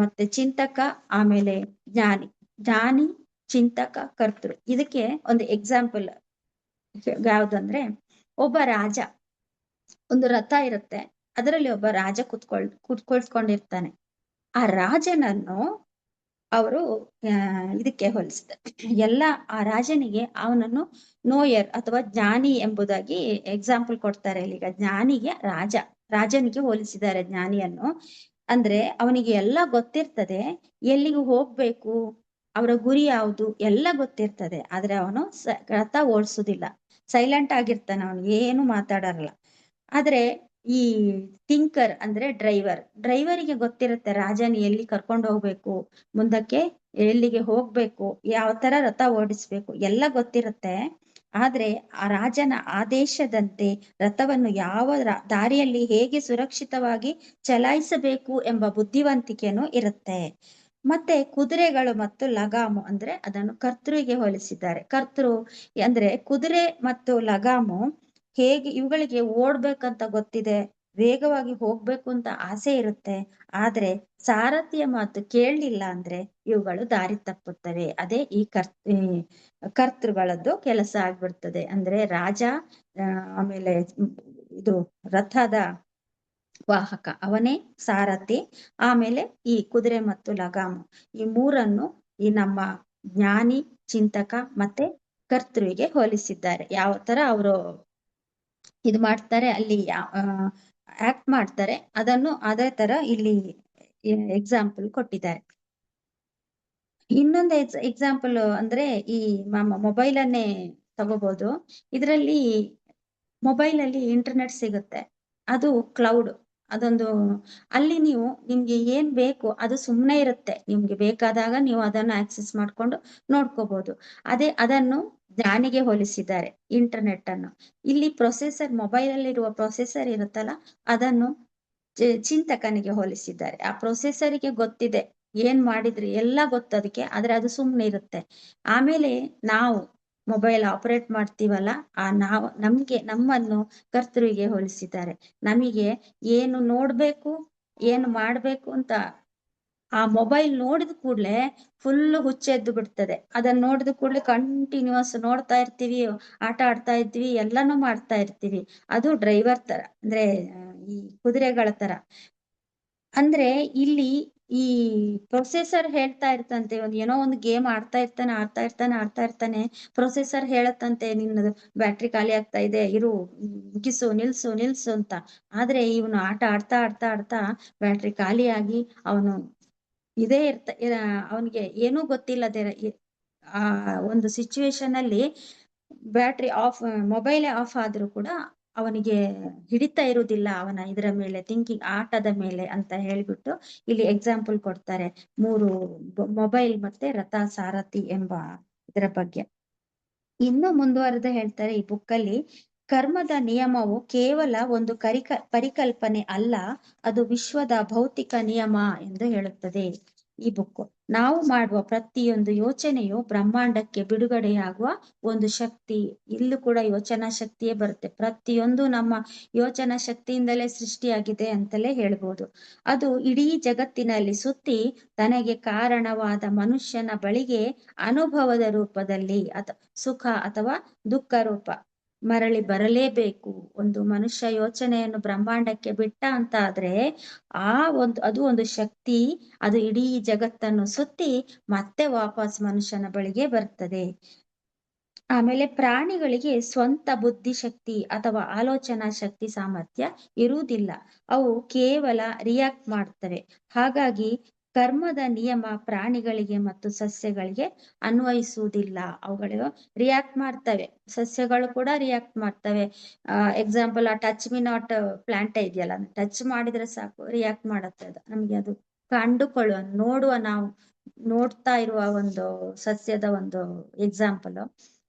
ಮತ್ತೆ ಚಿಂತಕ, ಆಮೇಲೆ ಜ್ಞಾನಿ, ಚಿಂತಕ, ಕರ್ತೃ, ಇದಕ್ಕೆ ಒಂದು ಎಕ್ಸಾಂಪಲ್ ಯಾವ್ದಂದ್ರೆ, ಒಬ್ಬ ರಾಜ, ಒಂದು ರಥ ಇರುತ್ತೆ, ಅದರಲ್ಲಿ ಒಬ್ಬ ರಾಜ ಕುತ್ಕೊಳ್ಸ್ಕೊಂಡಿರ್ತಾನೆ. ಆ ರಾಜನನ್ನು ಅವರು ಇದಕ್ಕೆ ಹೋಲಿಸ್ತಾರೆ. ಎಲ್ಲ ಆ ರಾಜನಿಗೆ ಅವನನ್ನು ನೋಯರ್ ಅಥವಾ ಜ್ಞಾನಿ ಎಂಬುದಾಗಿ ಎಕ್ಸಾಂಪಲ್ ಕೊಡ್ತಾರೆ. ಈಗ ಜ್ಞಾನಿಗೆ ರಾಜನಿಗೆ ಹೋಲಿಸಿದ್ದಾರೆ ಜ್ಞಾನಿಯನ್ನು. ಅಂದ್ರೆ ಅವನಿಗೆ ಎಲ್ಲ ಗೊತ್ತಿರ್ತದೆ, ಎಲ್ಲಿಗೆ ಹೋಗ್ಬೇಕು, ಅವರ ಗುರಿ ಯಾವುದು ಎಲ್ಲ ಗೊತ್ತಿರ್ತದೆ, ಆದ್ರೆ ಅವನು ರಥ ಓಡಿಸುದಿಲ್ಲ, ಸೈಲೆಂಟ್ ಆಗಿರ್ತಾನೆ, ಅವನು ಏನು ಮಾತಾಡಲ್ಲ. ಆದ್ರೆ ಈ ಥಿಂಕರ್ ಅಂದ್ರೆ ಡ್ರೈವರಿಗೆ ಗೊತ್ತಿರುತ್ತೆ ರಾಜನ ಎಲ್ಲಿ ಕರ್ಕೊಂಡು ಹೋಗ್ಬೇಕು, ಮುಂದಕ್ಕೆ ಎಲ್ಲಿಗೆ ಹೋಗ್ಬೇಕು, ಯಾವ ತರ ರಥ ಓಡಿಸ್ಬೇಕು ಎಲ್ಲ ಗೊತ್ತಿರುತ್ತೆ. ಆದ್ರೆ ಆ ರಾಜನ ಆದೇಶದಂತೆ ರಥವನ್ನು ಯಾವ ದಾರಿಯಲ್ಲಿ ಹೇಗೆ ಸುರಕ್ಷಿತವಾಗಿ ಚಲಾಯಿಸಬೇಕು ಎಂಬ ಬುದ್ಧಿವಂತಿಕೆನೂ ಇರುತ್ತೆ. ಮತ್ತೆ ಕುದುರೆಗಳು ಮತ್ತು ಲಗಾಮು, ಅಂದ್ರೆ ಅದನ್ನು ಕರ್ತೃಗೆ ಹೋಲಿಸಿದ್ದಾರೆ. ಕರ್ತೃ ಅಂದ್ರೆ ಕುದುರೆ ಮತ್ತು ಲಗಾಮು ಹೇಗೆ, ಇವುಗಳಿಗೆ ಓಡ್ಬೇಕಂತ ಗೊತ್ತಿದೆ, ವೇಗವಾಗಿ ಹೋಗ್ಬೇಕು ಅಂತ ಆಸೆ ಇರುತ್ತೆ, ಆದ್ರೆ ಸಾರಥಿಯ ಮಾತು ಕೇಳಲಿಲ್ಲ ಅಂದ್ರೆ ಇವುಗಳು ದಾರಿ ತಪ್ಪುತ್ತವೆ. ಅದೇ ಈ ಕರ್ತೃಗಳದ್ದು ಕೆಲಸ ಆಗ್ಬಿಡ್ತದೆ. ಅಂದ್ರೆ ರಾಜ, ಆಮೇಲೆ ಇದು ರಥದ ವಾಹಕ ಅವನೇ ಸಾರಥಿ, ಆಮೇಲೆ ಈ ಕುದುರೆ ಮತ್ತು ಲಗಾಮು, ಈ ಮೂರನ್ನು ಈ ನಮ್ಮ ಜ್ಞಾನಿ, ಚಿಂತಕ ಮತ್ತೆ ಕರ್ತೃವಿಗೆ ಹೋಲಿಸಿದ್ದಾರೆ. ಯಾವ ತರ ಅವರು ಇದು ಮಾಡ್ತಾರೆ, ಅಲ್ಲಿ ಆಕ್ಟ್ ಮಾಡ್ತಾರೆ, ಅದನ್ನು ಅದೇ ತರ ಇಲ್ಲಿ ಎಕ್ಸಾಂಪಲ್ ಕೊಟ್ಟಿದ್ದಾರೆ. ಇನ್ನೊಂದು ಎಕ್ಸಾಂಪಲ್ ಅಂದ್ರೆ ಈ ಮೊಬೈಲ್ ಅನ್ನೇ ತಗೋಬಹುದು. ಇದರಲ್ಲಿ ಮೊಬೈಲ್ ಅಲ್ಲಿ ಇಂಟರ್ನೆಟ್ ಸಿಗುತ್ತೆ, ಅದು ಕ್ಲೌಡ್, ಅದೊಂದು, ಅಲ್ಲಿ ನಿಮ್ಗೆ ಏನ್ ಬೇಕು ಅದು ಸುಮ್ಮನೆ ಇರುತ್ತೆ, ನಿಮ್ಗೆ ಬೇಕಾದಾಗ ನೀವು ಅದನ್ನು ಆಕ್ಸೆಸ್ ಮಾಡ್ಕೊಂಡು ನೋಡ್ಕೋಬಹುದು. ಅದನ್ನು ಜ್ಞಾನಿಗೆ ಹೋಲಿಸಿದ್ದಾರೆ ಇಂಟರ್ನೆಟ್ ಅನ್ನು. ಇಲ್ಲಿ ಮೊಬೈಲ್ ಅಲ್ಲಿ ಇರುವ ಪ್ರೊಸೆಸರ್ ಇರುತ್ತಲ್ಲ, ಅದನ್ನು ಚಿಂತಕನಿಗೆ ಹೋಲಿಸಿದ್ದಾರೆ. ಆ ಪ್ರೊಸೆಸರಿಗೆ ಗೊತ್ತಿದೆ ಏನ್ ಮಾಡಿದ್ರೆ ಎಲ್ಲ ಗೊತ್ತದಕ್ಕೆ, ಆದ್ರೆ ಅದು ಸುಮ್ಮನೆ ಇರುತ್ತೆ. ಆಮೇಲೆ ನಾವು ಮೊಬೈಲ್ ಆಪರೇಟ್ ಮಾಡ್ತೀವಲ್ಲ, ನಮ್ಮನ್ನು ಕರ್ತೃವಿಗೆ ಹೋಲಿಸಿದ್ದಾರೆ. ನಮಗೆ ಏನು ನೋಡ್ಬೇಕು, ಏನು ಮಾಡ್ಬೇಕು ಅಂತ ಆ ಮೊಬೈಲ್ ನೋಡಿದ ಕೂಡ್ಲೆ ಫುಲ್ ಹುಚ್ಚೆದ್ದು ಬಿಡ್ತದೆ. ಅದನ್ನ ನೋಡಿದ ಕೂಡ್ಲೆ ಕಂಟಿನ್ಯೂಸ್ ನೋಡ್ತಾ ಇರ್ತೀವಿ, ಆಟ ಆಡ್ತಾ ಇರ್ತೀವಿ, ಎಲ್ಲಾನು ಮಾಡ್ತಾ ಇರ್ತೀವಿ. ಅದು ಡ್ರೈವರ್ ತರ, ಅಂದ್ರೆ ಈ ಕುದುರೆಗಳ ತರ. ಅಂದ್ರೆ ಇಲ್ಲಿ ಈ ಪ್ರೊಸೆಸರ್ ಹೇಳ್ತಾ ಇರ್ತಂತೆ, ಏನೋ ಒಂದು ಗೇಮ್ ಆಡ್ತಾ ಇರ್ತಾನೆ, ಪ್ರೊಸೆಸರ್ ಹೇಳತ್ತಂತೆ ನಿನ್ನದು ಬ್ಯಾಟ್ರಿ ಖಾಲಿ ಆಗ್ತಾ ಇದೆ, ಇರು, ಮುಗಿಸು, ನಿಲ್ಸು ಅಂತ. ಆದ್ರೆ ಇವನು ಆಟ ಆಡ್ತಾ ಬ್ಯಾಟ್ರಿ ಖಾಲಿಯಾಗಿ ಅವನು ಇದೇ ಅವನಿಗೆ ಏನೂ ಗೊತ್ತಿಲ್ಲದೆ ಆ ಒಂದು ಸಿಚುವೇಶನ್ ಅಲ್ಲಿ ಬ್ಯಾಟ್ರಿ ಆಫ್, ಮೊಬೈಲೇ ಆಫ್ ಆದ್ರೂ ಕೂಡ ಅವನಿಗೆ ಹಿಡಿತಾ ಇರುವುದಿಲ್ಲ ಅವನ ಇದರ ಮೇಲೆ, ಥಿಂಕಿಂಗ್ ಆಟದ ಮೇಲೆ ಅಂತ ಹೇಳ್ಬಿಟ್ಟು ಇಲ್ಲಿ ಎಕ್ಸಾಂಪಲ್ ಕೊಡ್ತಾರೆ 3 ಮೊಬೈಲ್ ಮತ್ತೆ ರಥ ಸಾರಥಿ ಎಂಬ ಇದರ ಬಗ್ಗೆ. ಇನ್ನು ಮುಂದುವರೆದು ಹೇಳ್ತಾರೆ ಈ ಬುಕ್ಕಲ್ಲಿ, ಕರ್ಮದ ನಿಯಮವು ಕೇವಲ ಒಂದು ಪರಿಕಲ್ಪನೆ ಅಲ್ಲ, ಅದು ವಿಶ್ವದ ಭೌತಿಕ ನಿಯಮ ಎಂದು ಹೇಳುತ್ತದೆ ಈ ಬುಕ್ಕು. ನಾವು ಮಾಡುವ ಪ್ರತಿಯೊಂದು ಯೋಚನೆಯು ಬ್ರಹ್ಮಾಂಡಕ್ಕೆ ಬಿಡುಗಡೆಯಾಗುವ ಒಂದು ಶಕ್ತಿ. ಇಲ್ಲೂ ಕೂಡ ಯೋಚನಾ ಶಕ್ತಿಯೇ ಬರುತ್ತೆ. ಪ್ರತಿಯೊಂದು ನಮ್ಮ ಯೋಚನಾ ಶಕ್ತಿಯಿಂದಲೇ ಸೃಷ್ಟಿಯಾಗಿದೆ ಅಂತಲೇ ಹೇಳ್ಬೋದು. ಅದು ಇಡೀ ಜಗತ್ತಿನಲ್ಲಿ ಸುತ್ತಿ ತನಗೆ ಕಾರಣವಾದ ಮನುಷ್ಯನ ಬಳಿಗೆ ಅನುಭವದ ರೂಪದಲ್ಲಿ ಸುಖ ಅಥವಾ ದುಃಖ ರೂಪ ಮರಳಿ ಬರಲೇಬೇಕು. ಒಂದು ಮನುಷ್ಯ ಯೋಚನೆಯನ್ನು ಬ್ರಹ್ಮಾಂಡಕ್ಕೆ ಬಿಟ್ಟ ಅಂತ ಆದ್ರೆ ಅದು ಒಂದು ಶಕ್ತಿ, ಅದು ಇಡೀ ಜಗತ್ತನ್ನು ಸುತ್ತಿ ಮತ್ತೆ ವಾಪಸ್ ಮನುಷ್ಯನ ಬಳಿಗೆ ಬರ್ತದೆ. ಆಮೇಲೆ ಪ್ರಾಣಿಗಳಿಗೆ ಸ್ವಂತ ಬುದ್ಧಿಶಕ್ತಿ ಅಥವಾ ಆಲೋಚನಾ ಶಕ್ತಿ ಸಾಮರ್ಥ್ಯ ಇರುವುದಿಲ್ಲ, ಅವು ಕೇವಲ ರಿಯಾಕ್ಟ್ ಮಾಡ್ತವೆ. ಹಾಗಾಗಿ ಕರ್ಮದ ನಿಯಮ ಪ್ರಾಣಿಗಳಿಗೆ ಮತ್ತು ಸಸ್ಯಗಳಿಗೆ ಅನ್ವಯಿಸುವುದಿಲ್ಲ. ಅವುಗಳು ರಿಯಾಕ್ಟ್ ಮಾಡ್ತವೆ, ಸಸ್ಯಗಳು ಕೂಡ ರಿಯಾಕ್ಟ್ ಮಾಡ್ತವೆ. ಎಕ್ಸಾಂಪಲ್ ಆ ಟಚ್ ಮಿ ನಾಟ್ ಪ್ಲಾಂಟ್ ಇದೆಯಲ್ಲ, ಟಚ್ ಮಾಡಿದ್ರೆ ಸಾಕು ರಿಯಾಕ್ಟ್ ಮಾಡುತ್ತೆ. ಅದು ನಮ್ಗೆ ಅದು ಕಂಡುಕೊಳ್ಳುವ, ನಾವು ನೋಡ್ತಾ ಇರುವ ಒಂದು ಸಸ್ಯದ ಒಂದು ಎಕ್ಸಾಂಪಲ್.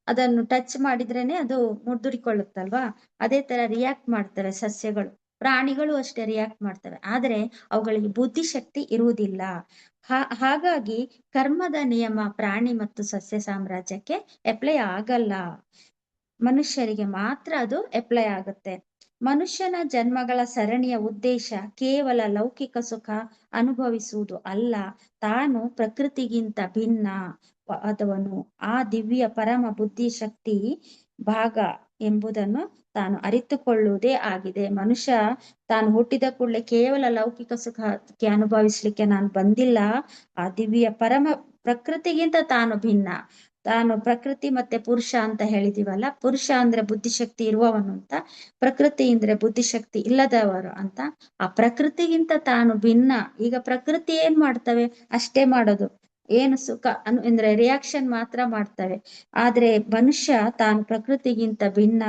ಅದನ್ನು ಟಚ್ ಮಾಡಿದ್ರೇನೆ ಅದು ಮುದುರಿಕೊಳ್ಳುತ್ತಲ್ವಾ, ಅದೇ ತರ ರಿಯಾಕ್ಟ್ ಮಾಡ್ತವೆ ಸಸ್ಯಗಳು. ಪ್ರಾಣಿಗಳು ಅಷ್ಟೇ ರಿಯಾಕ್ಟ್ ಮಾಡ್ತವೆ, ಆದ್ರೆ ಅವುಗಳಿಗೆ ಬುದ್ಧಿಶಕ್ತಿ ಇರುವುದಿಲ್ಲ. ಹಾಗಾಗಿ ಕರ್ಮದ ನಿಯಮ ಪ್ರಾಣಿ ಮತ್ತು ಸಸ್ಯ ಸಾಮ್ರಾಜ್ಯಕ್ಕೆ ಅಪ್ಲೈ ಆಗಲ್ಲ, ಮನುಷ್ಯರಿಗೆ ಮಾತ್ರ ಅದು ಅಪ್ಲೈ ಆಗುತ್ತೆ. ಮನುಷ್ಯನ ಜನ್ಮಗಳ ಸರಣಿಯ ಉದ್ದೇಶ ಕೇವಲ ಲೌಕಿಕ ಸುಖ ಅನುಭವಿಸುವುದು ಅಲ್ಲ, ತಾನು ಪ್ರಕೃತಿಗಿಂತ ಭಿನ್ನ ಅದವನು ಆ ದಿವ್ಯ ಪರಮ ಬುದ್ಧಿಶಕ್ತಿ ಭಾಗ ಎಂಬುದನ್ನು ತಾನು ಅರಿತುಕೊಳ್ಳುವುದೇ ಆಗಿದೆ. ಮನುಷ್ಯ ತಾನು ಹುಟ್ಟಿದ ಕೂಡಲೇ ಕೇವಲ ಲೌಕಿಕ ಸುಖಕ್ಕೆ ಅನುಭವಿಸ್ಲಿಕ್ಕೆ ನಾನು ಬಂದಿಲ್ಲ, ಆ ದಿವ್ಯ ಪರಮ ಪ್ರಕೃತಿಗಿಂತ ತಾನು ಭಿನ್ನ. ತಾನು ಪ್ರಕೃತಿ ಮತ್ತೆ ಪುರುಷ ಅಂತ ಹೇಳಿದೀವಲ್ಲ, ಪುರುಷ ಅಂದ್ರೆ ಬುದ್ಧಿಶಕ್ತಿ ಇರುವವನು ಅಂತ, ಪ್ರಕೃತಿ ಅಂದ್ರೆ ಬುದ್ಧಿಶಕ್ತಿ ಇಲ್ಲದವರು ಅಂತ. ಆ ಪ್ರಕೃತಿಗಿಂತ ತಾನು ಭಿನ್ನ. ಈಗ ಪ್ರಕೃತಿ ಏನ್ ಮಾಡ್ತವೆ ಅಷ್ಟೇ ಮಾಡೋದು, ಏನು ಸುಖ ಅಂದ್ರೆ ರಿಯಾಕ್ಷನ್ ಮಾತ್ರ ಮಾಡ್ತವೆ. ಆದ್ರೆ ಮನುಷ್ಯ ತಾನು ಪ್ರಕೃತಿಗಿಂತ ಭಿನ್ನ,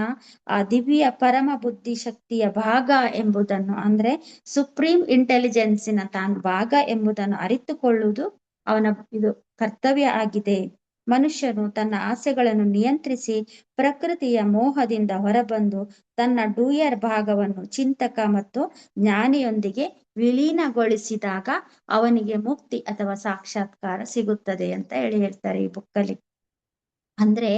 ಆ ದಿವ್ಯ ಪರಮ ಬುದ್ಧಿ ಶಕ್ತಿಯ ಭಾಗ ಎಂಬುದನ್ನು, ಅಂದ್ರೆ ಸುಪ್ರೀಂ ಇಂಟೆಲಿಜೆನ್ಸಿನ ತಾನು ಭಾಗ ಎಂಬುದನ್ನು ಅರಿತುಕೊಳ್ಳುವುದು ಅವನ ಇದು ಕರ್ತವ್ಯ ಆಗಿದೆ. ಮನುಷ್ಯನು ತನ್ನ ಆಸೆಗಳನ್ನು ನಿಯಂತ್ರಿಸಿ ಪ್ರಕೃತಿಯ ಮೋಹದಿಂದ ಹೊರಬಂದು ತನ್ನ ಡೂಯರ್ ಭಾಗವನ್ನು ಚಿಂತಕ ಮತ್ತು ಜ್ಞಾನಿಯೊಂದಿಗೆ ವಿಲೀನಗೊಳಿಸಿದಾಗ ಅವನಿಗೆ ಮುಕ್ತಿ ಅಥವಾ ಸಾಕ್ಷಾತ್ಕಾರ ಸಿಗುತ್ತದೆ ಅಂತ ಹೇಳ್ತಾರೆ ಈ ಬುಕ್ಕಲ್ಲಿ. ಅಂದ್ರೆ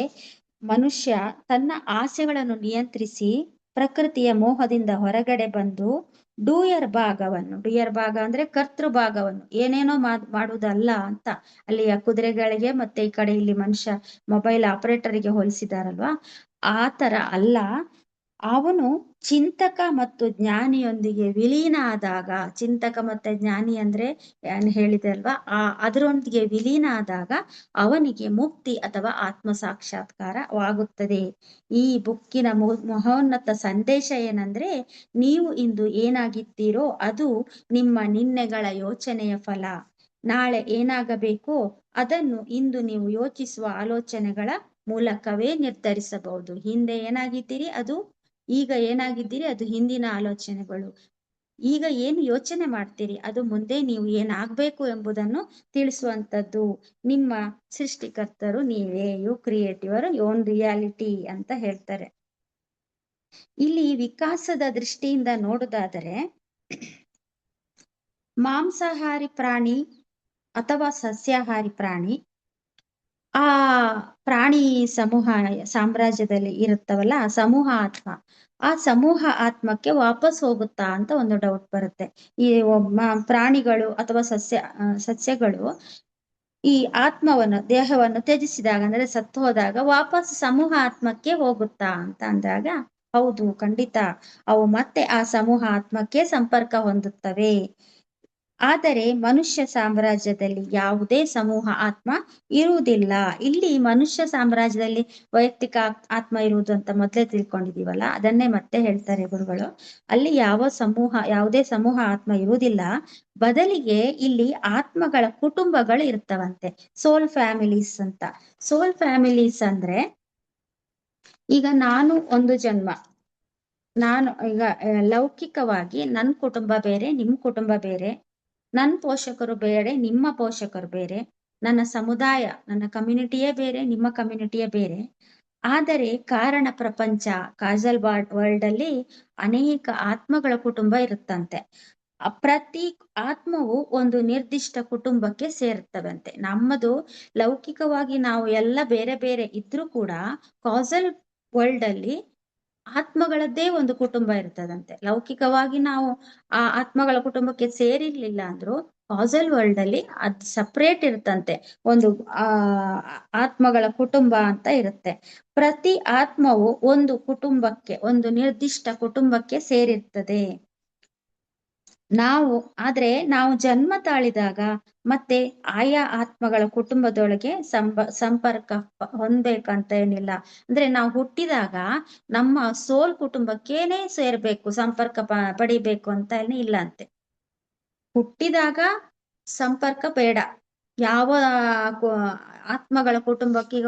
ಮನುಷ್ಯ ತನ್ನ ಆಸೆಗಳನ್ನು ನಿಯಂತ್ರಿಸಿ ಪ್ರಕೃತಿಯ ಮೋಹದಿಂದ ಹೊರಗಡೆ ಬಂದು ಡೂಯರ್ ಭಾಗ ಅಂದ್ರೆ ಕರ್ತೃ ಭಾಗವನ್ನು, ಏನೇನೋ ಮಾಡುವುದಲ್ಲ ಅಂತ. ಅಲ್ಲಿಯ ಕುದುರೆಗಳಿಗೆ ಮತ್ತೆ ಈ ಕಡೆ ಇಲ್ಲಿ ಮನುಷ್ಯ ಮೊಬೈಲ್ ಆಪರೇಟರ್ಗೆ ಹೋಲಿಸಿದಾರಲ್ವಾ, ಆ ತರ ಅಲ್ಲ. ಅವನು ಚಿಂತಕ ಮತ್ತು ಜ್ಞಾನಿಯೊಂದಿಗೆ ವಿಲೀನ ಆದಾಗ, ಚಿಂತಕ ಮತ್ತೆ ಜ್ಞಾನಿ ಅಂದ್ರೆ ಹೇಳಿದೆ ಅಲ್ವಾ, ಅದರೊಂದಿಗೆ ವಿಲೀನ ಆದಾಗ ಅವನಿಗೆ ಮುಕ್ತಿ ಅಥವಾ ಆತ್ಮ ಸಾಕ್ಷಾತ್ಕಾರವಾಗುತ್ತದೆ. ಈ ಬುಕ್ಕಿನ ಮಹೋನ್ನತ ಸಂದೇಶ ಏನಂದ್ರೆ, ನೀವು ಇಂದು ಏನಾಗಿದ್ದೀರೋ ಅದು ನಿಮ್ಮ ನಿನ್ನೆಗಳ ಯೋಚನೆಯ ಫಲ. ನಾಳೆ ಏನಾಗಬೇಕೋ ಅದನ್ನು ಇಂದು ನೀವು ಯೋಚಿಸುವ ಆಲೋಚನೆಗಳ ಮೂಲಕವೇ ನಿರ್ಧರಿಸಬಹುದು. ಹಿಂದೆ ಏನಾಗಿದ್ದೀರಿ ಅದು, ಈಗ ಏನಾಗಿದ್ದೀರಿ ಅದು ಹಿಂದಿನ ಆಲೋಚನೆಗಳು. ಈಗ ಏನು ಯೋಚನೆ ಮಾಡ್ತೀರಿ ಅದು ಮುಂದೆ ನೀವು ಏನಾಗ್ಬೇಕು ಎಂಬುದನ್ನು ತಿಳಿಸುವಂಥದ್ದು. ನಿಮ್ಮ ಸೃಷ್ಟಿಕರ್ತರು ನೀವೇ, you create your own reality ಅಂತ ಹೇಳ್ತಾರೆ. ಇಲ್ಲಿ ವಿಕಾಸದ ದೃಷ್ಟಿಯಿಂದ ನೋಡುವುದಾದರೆ, ಮಾಂಸಾಹಾರಿ ಪ್ರಾಣಿ ಅಥವಾ ಸಸ್ಯಾಹಾರಿ ಪ್ರಾಣಿ, ಆ ಪ್ರಾಣಿ ಸಮೂಹ ಸಾಮ್ರಾಜ್ಯದಲ್ಲಿ ಇರುತ್ತವಲ್ಲ ಆ ಸಮೂಹ ಆತ್ಮ, ಆ ಸಮೂಹ ಆತ್ಮಕ್ಕೆ ವಾಪಸ್ ಹೋಗುತ್ತಾ ಅಂತ ಒಂದು ಡೌಟ್ ಬರುತ್ತೆ. ಈ ಪ್ರಾಣಿಗಳು ಅಥವಾ ಸಸ್ಯಗಳು ಈ ಆತ್ಮವನ್ನು, ದೇಹವನ್ನು ತ್ಯಜಿಸಿದಾಗ ಅಂದ್ರೆ ಸತ್ತು ಹೋದಾಗ ವಾಪಸ್ ಸಮೂಹ ಆತ್ಮಕ್ಕೆ ಹೋಗುತ್ತಾ ಅಂತ ಅಂದಾಗ, ಹೌದು ಖಂಡಿತ, ಅವು ಮತ್ತೆ ಆ ಸಮೂಹ ಆತ್ಮಕ್ಕೆ ಸಂಪರ್ಕ ಹೊಂದುತ್ತವೆ. ಆದರೆ ಮನುಷ್ಯ ಸಾಮ್ರಾಜ್ಯದಲ್ಲಿ ಯಾವುದೇ ಸಮೂಹ ಆತ್ಮ ಇರುವುದಿಲ್ಲ. ಇಲ್ಲಿ ಮನುಷ್ಯ ಸಾಮ್ರಾಜ್ಯದಲ್ಲಿ ವೈಯಕ್ತಿಕ ಆತ್ಮ ಇರುವುದು ಅಂತ ಮೊದಲೇ ತಿಳ್ಕೊಂಡಿದೀವಲ್ಲ, ಅದನ್ನೇ ಮತ್ತೆ ಹೇಳ್ತಾರೆ ಗುರುಗಳು. ಅಲ್ಲಿ ಯಾವುದೇ ಸಮೂಹ ಆತ್ಮ ಇರುವುದಿಲ್ಲ. ಬದಲಿಗೆ ಇಲ್ಲಿ ಆತ್ಮಗಳ ಕುಟುಂಬಗಳು ಇರ್ತವಂತೆ, ಸೋಲ್ ಫ್ಯಾಮಿಲೀಸ್ ಅಂತ. ಸೋಲ್ ಫ್ಯಾಮಿಲೀಸ್ ಅಂದ್ರೆ, ಈಗ ನಾನು ಒಂದು ಜನ್ಮ, ನಾನು ಈಗ ಲೌಕಿಕವಾಗಿ ನನ್ನ ಕುಟುಂಬ ಬೇರೆ, ನಿಮ್ಮ ಕುಟುಂಬ ಬೇರೆ, ನನ್ನ ಪೋಷಕರು ಬೇರೆ, ನಿಮ್ಮ ಪೋಷಕರು ಬೇರೆ, ನನ್ನ ಸಮುದಾಯ, ನನ್ನ ಕಮ್ಯುನಿಟಿಯೇ ಬೇರೆ, ನಿಮ್ಮ ಕಮ್ಯುನಿಟಿಯೇ ಬೇರೆ. ಆದರೆ ಕಾರಣ ಪ್ರಪಂಚ, ಕಾಜಲ್ ವರ್ಲ್ಡ್ ಅಲ್ಲಿ ಅನೇಕ ಆತ್ಮಗಳ ಕುಟುಂಬ ಇರುತ್ತಂತೆ. ಪ್ರತಿ ಆತ್ಮವು ಒಂದು ನಿರ್ದಿಷ್ಟ ಕುಟುಂಬಕ್ಕೆ ಸೇರ್ತವಂತೆ. ನಮ್ಮದು ಲೌಕಿಕವಾಗಿ ನಾವು ಎಲ್ಲ ಬೇರೆ ಬೇರೆ ಇದ್ರೂ ಕೂಡ ಕಾಸಲ್ ವರ್ಲ್ಡ್ ಅಲ್ಲಿ ಆತ್ಮಗಳದ್ದೇ ಒಂದು ಕುಟುಂಬ ಇರ್ತದಂತೆ. ಲೌಕಿಕವಾಗಿ ನಾವು ಆ ಆತ್ಮಗಳ ಕುಟುಂಬಕ್ಕೆ ಸೇರಿರ್ಲಿಲ್ಲ ಅಂದ್ರೂ ಕಾಸಲ್ ವರ್ಲ್ಡ್ ಅಲ್ಲಿ ಅದ್ ಸಪ್ರೇಟ್ ಇರ್ತಂತೆ, ಒಂದು ಆ ಆತ್ಮಗಳ ಕುಟುಂಬ ಅಂತ ಇರುತ್ತೆ. ಪ್ರತಿ ಆತ್ಮವು ಒಂದು ಕುಟುಂಬಕ್ಕೆ, ಒಂದು ನಿರ್ದಿಷ್ಟ ಕುಟುಂಬಕ್ಕೆ ಸೇರಿರ್ತದೆ. ನಾವು ಜನ್ಮ ತಾಳಿದಾಗ ಮತ್ತೆ ಆಯಾ ಆತ್ಮಗಳ ಕುಟುಂಬದೊಳಗೆ ಸಂಪರ್ಕ ಹೊಂದ್ಬೇಕಂತ ಏನಿಲ್ಲ. ಅಂದ್ರೆ ನಾವು ಹುಟ್ಟಿದಾಗ ನಮ್ಮ ಸೋಲ್ ಕುಟುಂಬಕ್ಕೇನೆ ಸೇರ್ಬೇಕು, ಸಂಪರ್ಕ ಪಡಿಬೇಕು ಅಂತ ಇಲ್ಲ ಅಂತೆ. ಹುಟ್ಟಿದಾಗ ಸಂಪರ್ಕ ಬೇಡ. ಯಾವ ಆತ್ಮಗಳ ಕುಟುಂಬಕ್ಕೆ, ಈಗ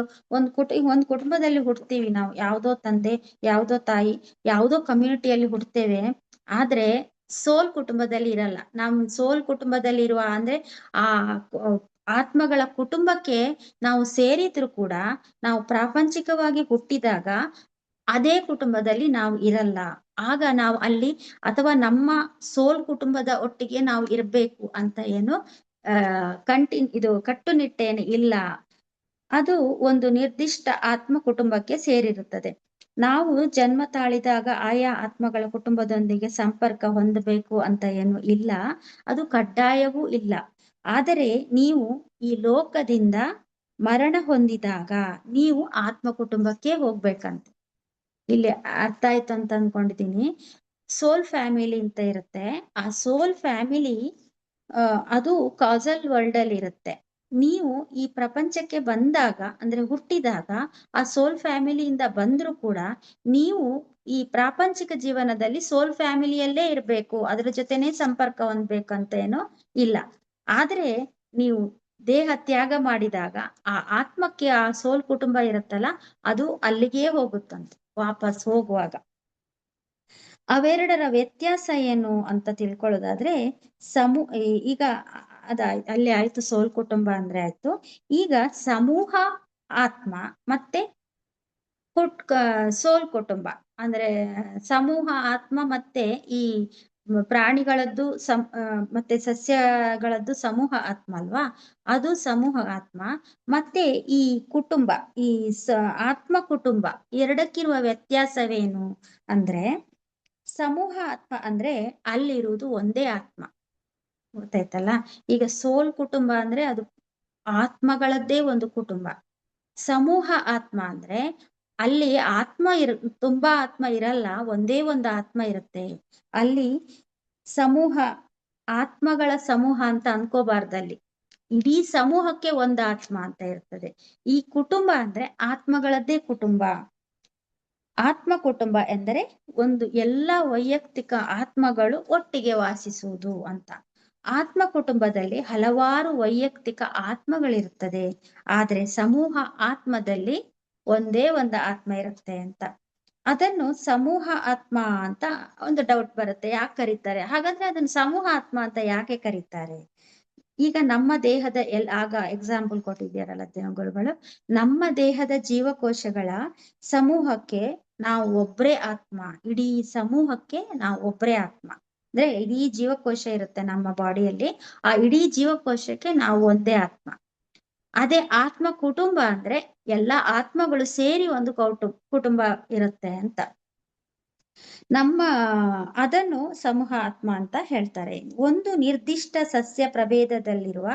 ಒಂದ್ ಕುಟುಂಬದಲ್ಲಿ ಹುಡ್ತೀವಿ ನಾವು, ಯಾವ್ದೋ ತಂದೆ, ಯಾವ್ದೋ ತಾಯಿ, ಯಾವ್ದೋ ಕಮ್ಯುನಿಟಿಯಲ್ಲಿ ಹುಡ್ತೇವೆ. ಆದ್ರೆ ಸೋಲ್ ಕುಟುಂಬದಲ್ಲಿ ಇರಲ್ಲ. ನಮ್ ಸೋಲ್ ಕುಟುಂಬದಲ್ಲಿ ಇರುವ ಅಂದ್ರೆ ಆ ಆತ್ಮಗಳ ಕುಟುಂಬಕ್ಕೆ ನಾವು ಸೇರಿದ್ರು ಕೂಡ ನಾವು ಪ್ರಾಪಂಚಿಕವಾಗಿ ಹುಟ್ಟಿದಾಗ ಅದೇ ಕುಟುಂಬದಲ್ಲಿ ನಾವು ಇರಲ್ಲ. ಆಗ ನಾವು ಅಲ್ಲಿ, ಅಥವಾ ನಮ್ಮ ಸೋಲ್ ಕುಟುಂಬದ ಒಟ್ಟಿಗೆ ನಾವು ಇರ್ಬೇಕು ಅಂತ ಏನು ಇದು ಕಟ್ಟುನಿಟ್ಟೇನು ಇಲ್ಲ. ಅದು ಒಂದು ನಿರ್ದಿಷ್ಟ ಆತ್ಮ ಕುಟುಂಬಕ್ಕೆ ಸೇರಿರುತ್ತದೆ. ನಾವು ಜನ್ಮ ತಾಳಿದಾಗ ಆಯಾ ಆತ್ಮಗಳ ಕುಟುಂಬದೊಂದಿಗೆ ಸಂಪರ್ಕ ಹೊಂದಬೇಕು ಅಂತ ಏನು ಇಲ್ಲ, ಅದು ಕಡ್ಡಾಯವೂ ಇಲ್ಲ. ಆದರೆ ನೀವು ಈ ಲೋಕದಿಂದ ಮರಣ ಹೊಂದಿದಾಗ ನೀವು ಆತ್ಮ ಕುಟುಂಬಕ್ಕೆ ಹೋಗ್ಬೇಕಂತ. ಇಲ್ಲಿ ಅರ್ಥ ಆಯ್ತು ಅಂತ ಅನ್ಕೊಂಡಿದೀನಿ. ಸೋಲ್ ಫ್ಯಾಮಿಲಿ ಅಂತ ಇರುತ್ತೆ. ಆ ಸೋಲ್ ಫ್ಯಾಮಿಲಿ ಅದು ಕಾಸಲ್ ವರ್ಲ್ಡ್ ಅಲ್ಲಿ ಇರುತ್ತೆ. ನೀವು ಈ ಪ್ರಪಂಚಕ್ಕೆ ಬಂದಾಗ, ಅಂದ್ರೆ ಹುಟ್ಟಿದಾಗ ಆ ಸೋಲ್ ಫ್ಯಾಮಿಲಿಯಿಂದ ಬಂದ್ರು ಕೂಡ ನೀವು ಈ ಪ್ರಾಪಂಚಿಕ ಜೀವನದಲ್ಲಿ ಸೋಲ್ ಫ್ಯಾಮಿಲಿಯಲ್ಲೇ ಇರ್ಬೇಕು, ಅದ್ರ ಜೊತೆನೆ ಸಂಪರ್ಕ ಹೊಂದ್ಬೇಕಂತ ಏನೋ ಇಲ್ಲ. ಆದ್ರೆ ನೀವು ದೇಹ ತ್ಯಾಗ ಮಾಡಿದಾಗ ಆ ಆತ್ಮಕ್ಕೆ ಆ ಸೋಲ್ ಕುಟುಂಬ ಇರುತ್ತಲ್ಲ, ಅದು ಅಲ್ಲಿಗೆ ಹೋಗುತ್ತಂತೆ ವಾಪಸ್ ಹೋಗುವಾಗ. ಅವೆರಡರ ವ್ಯತ್ಯಾಸ ಏನು ಅಂತ ತಿಳ್ಕೊಳ್ಳೋದಾದ್ರೆ, ಈಗ ಅಲ್ಲಿ ಆಯ್ತು ಸೋಲ್ ಕುಟುಂಬ ಅಂದ್ರೆ ಆಯ್ತು. ಈಗ ಸಮೂಹ ಆತ್ಮ ಮತ್ತೆ ಸೋಲ್ ಕುಟುಂಬ ಅಂದ್ರೆ, ಸಮೂಹ ಆತ್ಮ ಮತ್ತೆ ಈ ಪ್ರಾಣಿಗಳದ್ದು ಮತ್ತೆ ಸಸ್ಯಗಳದ್ದು ಸಮೂಹ ಆತ್ಮ ಅಲ್ವಾ, ಅದು ಸಮೂಹ ಆತ್ಮ. ಮತ್ತೆ ಈ ಕುಟುಂಬ, ಈ ಆತ್ಮ ಕುಟುಂಬ, ಎರಡಕ್ಕಿರುವ ವ್ಯತ್ಯಾಸವೇನು ಅಂದ್ರೆ, ಸಮೂಹ ಆತ್ಮ ಅಂದ್ರೆ ಅಲ್ಲಿರುವುದು ಒಂದೇ ಆತ್ಮ, ಗೊತ್ತಾಯ್ತಲ್ಲ. ಈಗ ಸೋಲ್ ಕುಟುಂಬ ಅಂದ್ರೆ ಅದು ಆತ್ಮಗಳದ್ದೇ ಒಂದು ಕುಟುಂಬ. ಸಮೂಹ ಆತ್ಮ ಅಂದ್ರೆ ಅಲ್ಲಿ ತುಂಬಾ ಆತ್ಮ ಇರಲ್ಲ, ಒಂದೇ ಒಂದು ಆತ್ಮ ಇರುತ್ತೆ. ಅಲ್ಲಿ ಆತ್ಮಗಳ ಸಮೂಹ ಅಂತ ಅನ್ಕೋಬಾರ್ದಲ್ಲಿ, ಇಡೀ ಸಮೂಹಕ್ಕೆ ಒಂದು ಆತ್ಮ ಅಂತ ಇರ್ತದೆ. ಈ ಕುಟುಂಬ ಅಂದ್ರೆ ಆತ್ಮಗಳದ್ದೇ ಕುಟುಂಬ. ಆತ್ಮ ಕುಟುಂಬ ಎಂದರೆ ಒಂದು ಎಲ್ಲ ವೈಯಕ್ತಿಕ ಆತ್ಮಗಳು ಒಟ್ಟಿಗೆ ವಾಸಿಸುವುದು ಅಂತ. ಆತ್ಮ ಕುಟುಂಬದಲ್ಲಿ ಹಲವಾರು ವೈಯಕ್ತಿಕ ಆತ್ಮಗಳಿರುತ್ತದೆ, ಆದ್ರೆ ಸಮೂಹ ಆತ್ಮದಲ್ಲಿ ಒಂದೇ ಒಂದು ಆತ್ಮ ಇರುತ್ತೆ ಅಂತ. ಅದನ್ನು ಸಮೂಹ ಆತ್ಮ ಅಂತ ಒಂದು ಡೌಟ್ ಬರುತ್ತೆ, ಯಾಕೆ ಕರೀತಾರೆ ಹಾಗಾದ್ರೆ ಅದನ್ನು ಸಮೂಹ ಆತ್ಮ ಅಂತ ಯಾಕೆ ಕರೀತಾರೆ? ಈಗ ನಮ್ಮ ದೇಹದ ಆಗ ಎಕ್ಸಾಂಪಲ್ ಕೊಟ್ಟಿದ್ದೀರಲ್ಲ ಗುರುಗಳು, ನಮ್ಮ ದೇಹದ ಜೀವಕೋಶಗಳ ಸಮೂಹಕ್ಕೆ ನಾವು ಒಬ್ರೇ ಆತ್ಮ, ಇಡೀ ಸಮೂಹಕ್ಕೆ ನಾವು ಒಬ್ರೇ ಆತ್ಮ. ಅಂದ್ರೆ ಇಡೀ ಜೀವಕೋಶ ಇರುತ್ತೆ ನಮ್ಮ ಬಾಡಿಯಲ್ಲಿ, ಆ ಇಡೀ ಜೀವಕೋಶಕ್ಕೆ ನಾವು ಒಂದೇ ಆತ್ಮ. ಅದೇ ಆತ್ಮ ಕುಟುಂಬ ಅಂದ್ರೆ ಎಲ್ಲಾ ಆತ್ಮಗಳು ಸೇರಿ ಒಂದು ಕುಟುಂಬ ಇರುತ್ತೆ ಅಂತ. ಅದನ್ನು ಸಮೂಹ ಆತ್ಮ ಅಂತ ಹೇಳ್ತಾರೆ. ಒಂದು ನಿರ್ದಿಷ್ಟ ಸಸ್ಯ ಪ್ರಭೇದದಲ್ಲಿರುವ,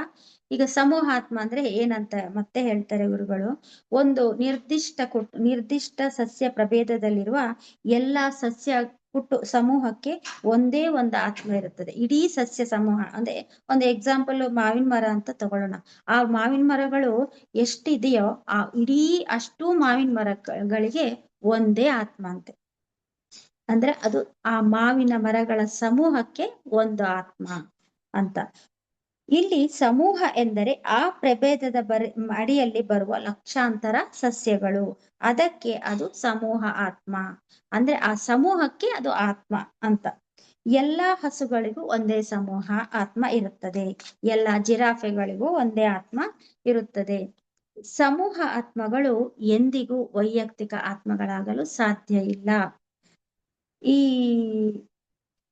ಈಗ ಸಮೂಹ ಆತ್ಮ ಅಂದ್ರೆ ಏನಂತ ಮತ್ತೆ ಹೇಳ್ತಾರೆ ಗುರುಗಳು, ಒಂದು ನಿರ್ದಿಷ್ಟ ಸಸ್ಯ ಪ್ರಭೇದದಲ್ಲಿರುವ ಎಲ್ಲಾ ಸಮೂಹಕ್ಕೆ ಒಂದೇ ಒಂದು ಆತ್ಮ ಇರುತ್ತದೆ. ಇಡೀ ಸಸ್ಯ ಸಮೂಹ ಅಂದ್ರೆ ಒಂದು ಎಕ್ಸಾಂಪಲ್ ಮಾವಿನ ಮರ ಅಂತ ತಗೊಳ್ಳೋಣ. ಆ ಮಾವಿನ ಮರಗಳು ಎಷ್ಟಿದೆಯೋ ಆ ಇಡೀ ಅಷ್ಟು ಮಾವಿನ ಮರಗಳಿಗೆ ಒಂದೇ ಆತ್ಮ ಅಂತೆ. ಅಂದ್ರೆ ಅದು ಆ ಮಾವಿನ ಮರಗಳ ಸಮೂಹಕ್ಕೆ ಒಂದು ಆತ್ಮ ಅಂತ. ಇಲ್ಲಿ ಸಮೂಹ ಎಂದರೆ ಆ ಪ್ರಭೇದದ ಅಡಿಯಲ್ಲಿ ಬರುವ ಲಕ್ಷಾಂತರ ಸಸ್ಯಗಳು, ಅದಕ್ಕೆ ಅದು ಸಮೂಹ ಆತ್ಮ. ಅಂದ್ರೆ ಆ ಸಮೂಹಕ್ಕೆ ಅದು ಆತ್ಮ ಅಂತ. ಎಲ್ಲಾ ಹಸುಗಳಿಗೂ ಒಂದೇ ಸಮೂಹ ಆತ್ಮ ಇರುತ್ತದೆ, ಎಲ್ಲಾ ಜಿರಾಫೆಗಳಿಗೂ ಒಂದೇ ಆತ್ಮ ಇರುತ್ತದೆ. ಸಮೂಹ ಆತ್ಮಗಳು ಎಂದಿಗೂ ವೈಯಕ್ತಿಕ ಆತ್ಮಗಳಾಗಲು ಸಾಧ್ಯ ಇಲ್ಲ. ಈ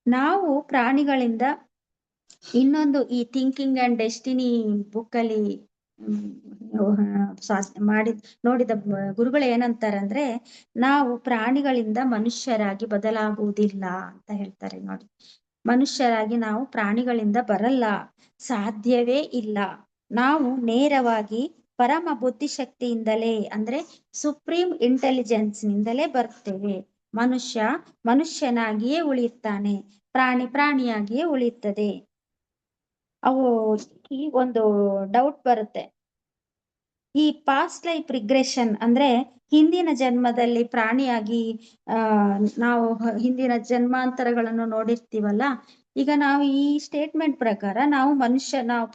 ನಾವು ಪ್ರಾಣಿಗಳಿಂದ ಇನ್ನೊಂದು ಈ ಥಿಂಕಿಂಗ್ ಅಂಡ್ ಡೆಸ್ಟಿನಿ ಬುಕ್ ಅಲ್ಲಿ ನೋಡಿದ ಗುರುಗಳು ಏನಂತಾರಂದ್ರೆ, ನಾವು ಪ್ರಾಣಿಗಳಿಂದ ಮನುಷ್ಯರಾಗಿ ಬದಲಾಗುವುದಿಲ್ಲ ಅಂತ ಹೇಳ್ತಾರೆ. ನೋಡಿ, ಮನುಷ್ಯರಾಗಿ ನಾವು ಪ್ರಾಣಿಗಳಿಂದ ಬರಲ್ಲ, ಸಾಧ್ಯವೇ ಇಲ್ಲ. ನಾವು ನೇರವಾಗಿ ಪರಮ ಬುದ್ಧಿಶಕ್ತಿಯಿಂದಲೇ ಅಂದ್ರೆ ಸುಪ್ರೀಂ ಇಂಟೆಲಿಜೆನ್ಸ್ ನಿಂದಲೇ ಬರ್ತೇವೆ. ಮನುಷ್ಯ ಮನುಷ್ಯನಾಗಿಯೇ ಉಳಿಯುತ್ತಾನೆ, ಪ್ರಾಣಿ ಪ್ರಾಣಿಯಾಗಿಯೇ ಉಳಿಯುತ್ತದೆ. ಅವು ಈ ಒಂದು ಡೌಟ್ ಬರುತ್ತೆ, ಈ ಪಾಸ್ಟ್ ಲೈಫ್ ರಿಗ್ರೆಷನ್ ಅಂದ್ರೆ ಹಿಂದಿನ ಜನ್ಮದಲ್ಲಿ ಪ್ರಾಣಿಯಾಗಿ ನಾವು ಹಿಂದಿನ ಜನ್ಮಾಂತರಗಳನ್ನು ನೋಡಿರ್ತೀವಲ್ಲ. ಈಗ ನಾವು ಈ ಸ್ಟೇಟ್ಮೆಂಟ್ ಪ್ರಕಾರ ನಾವು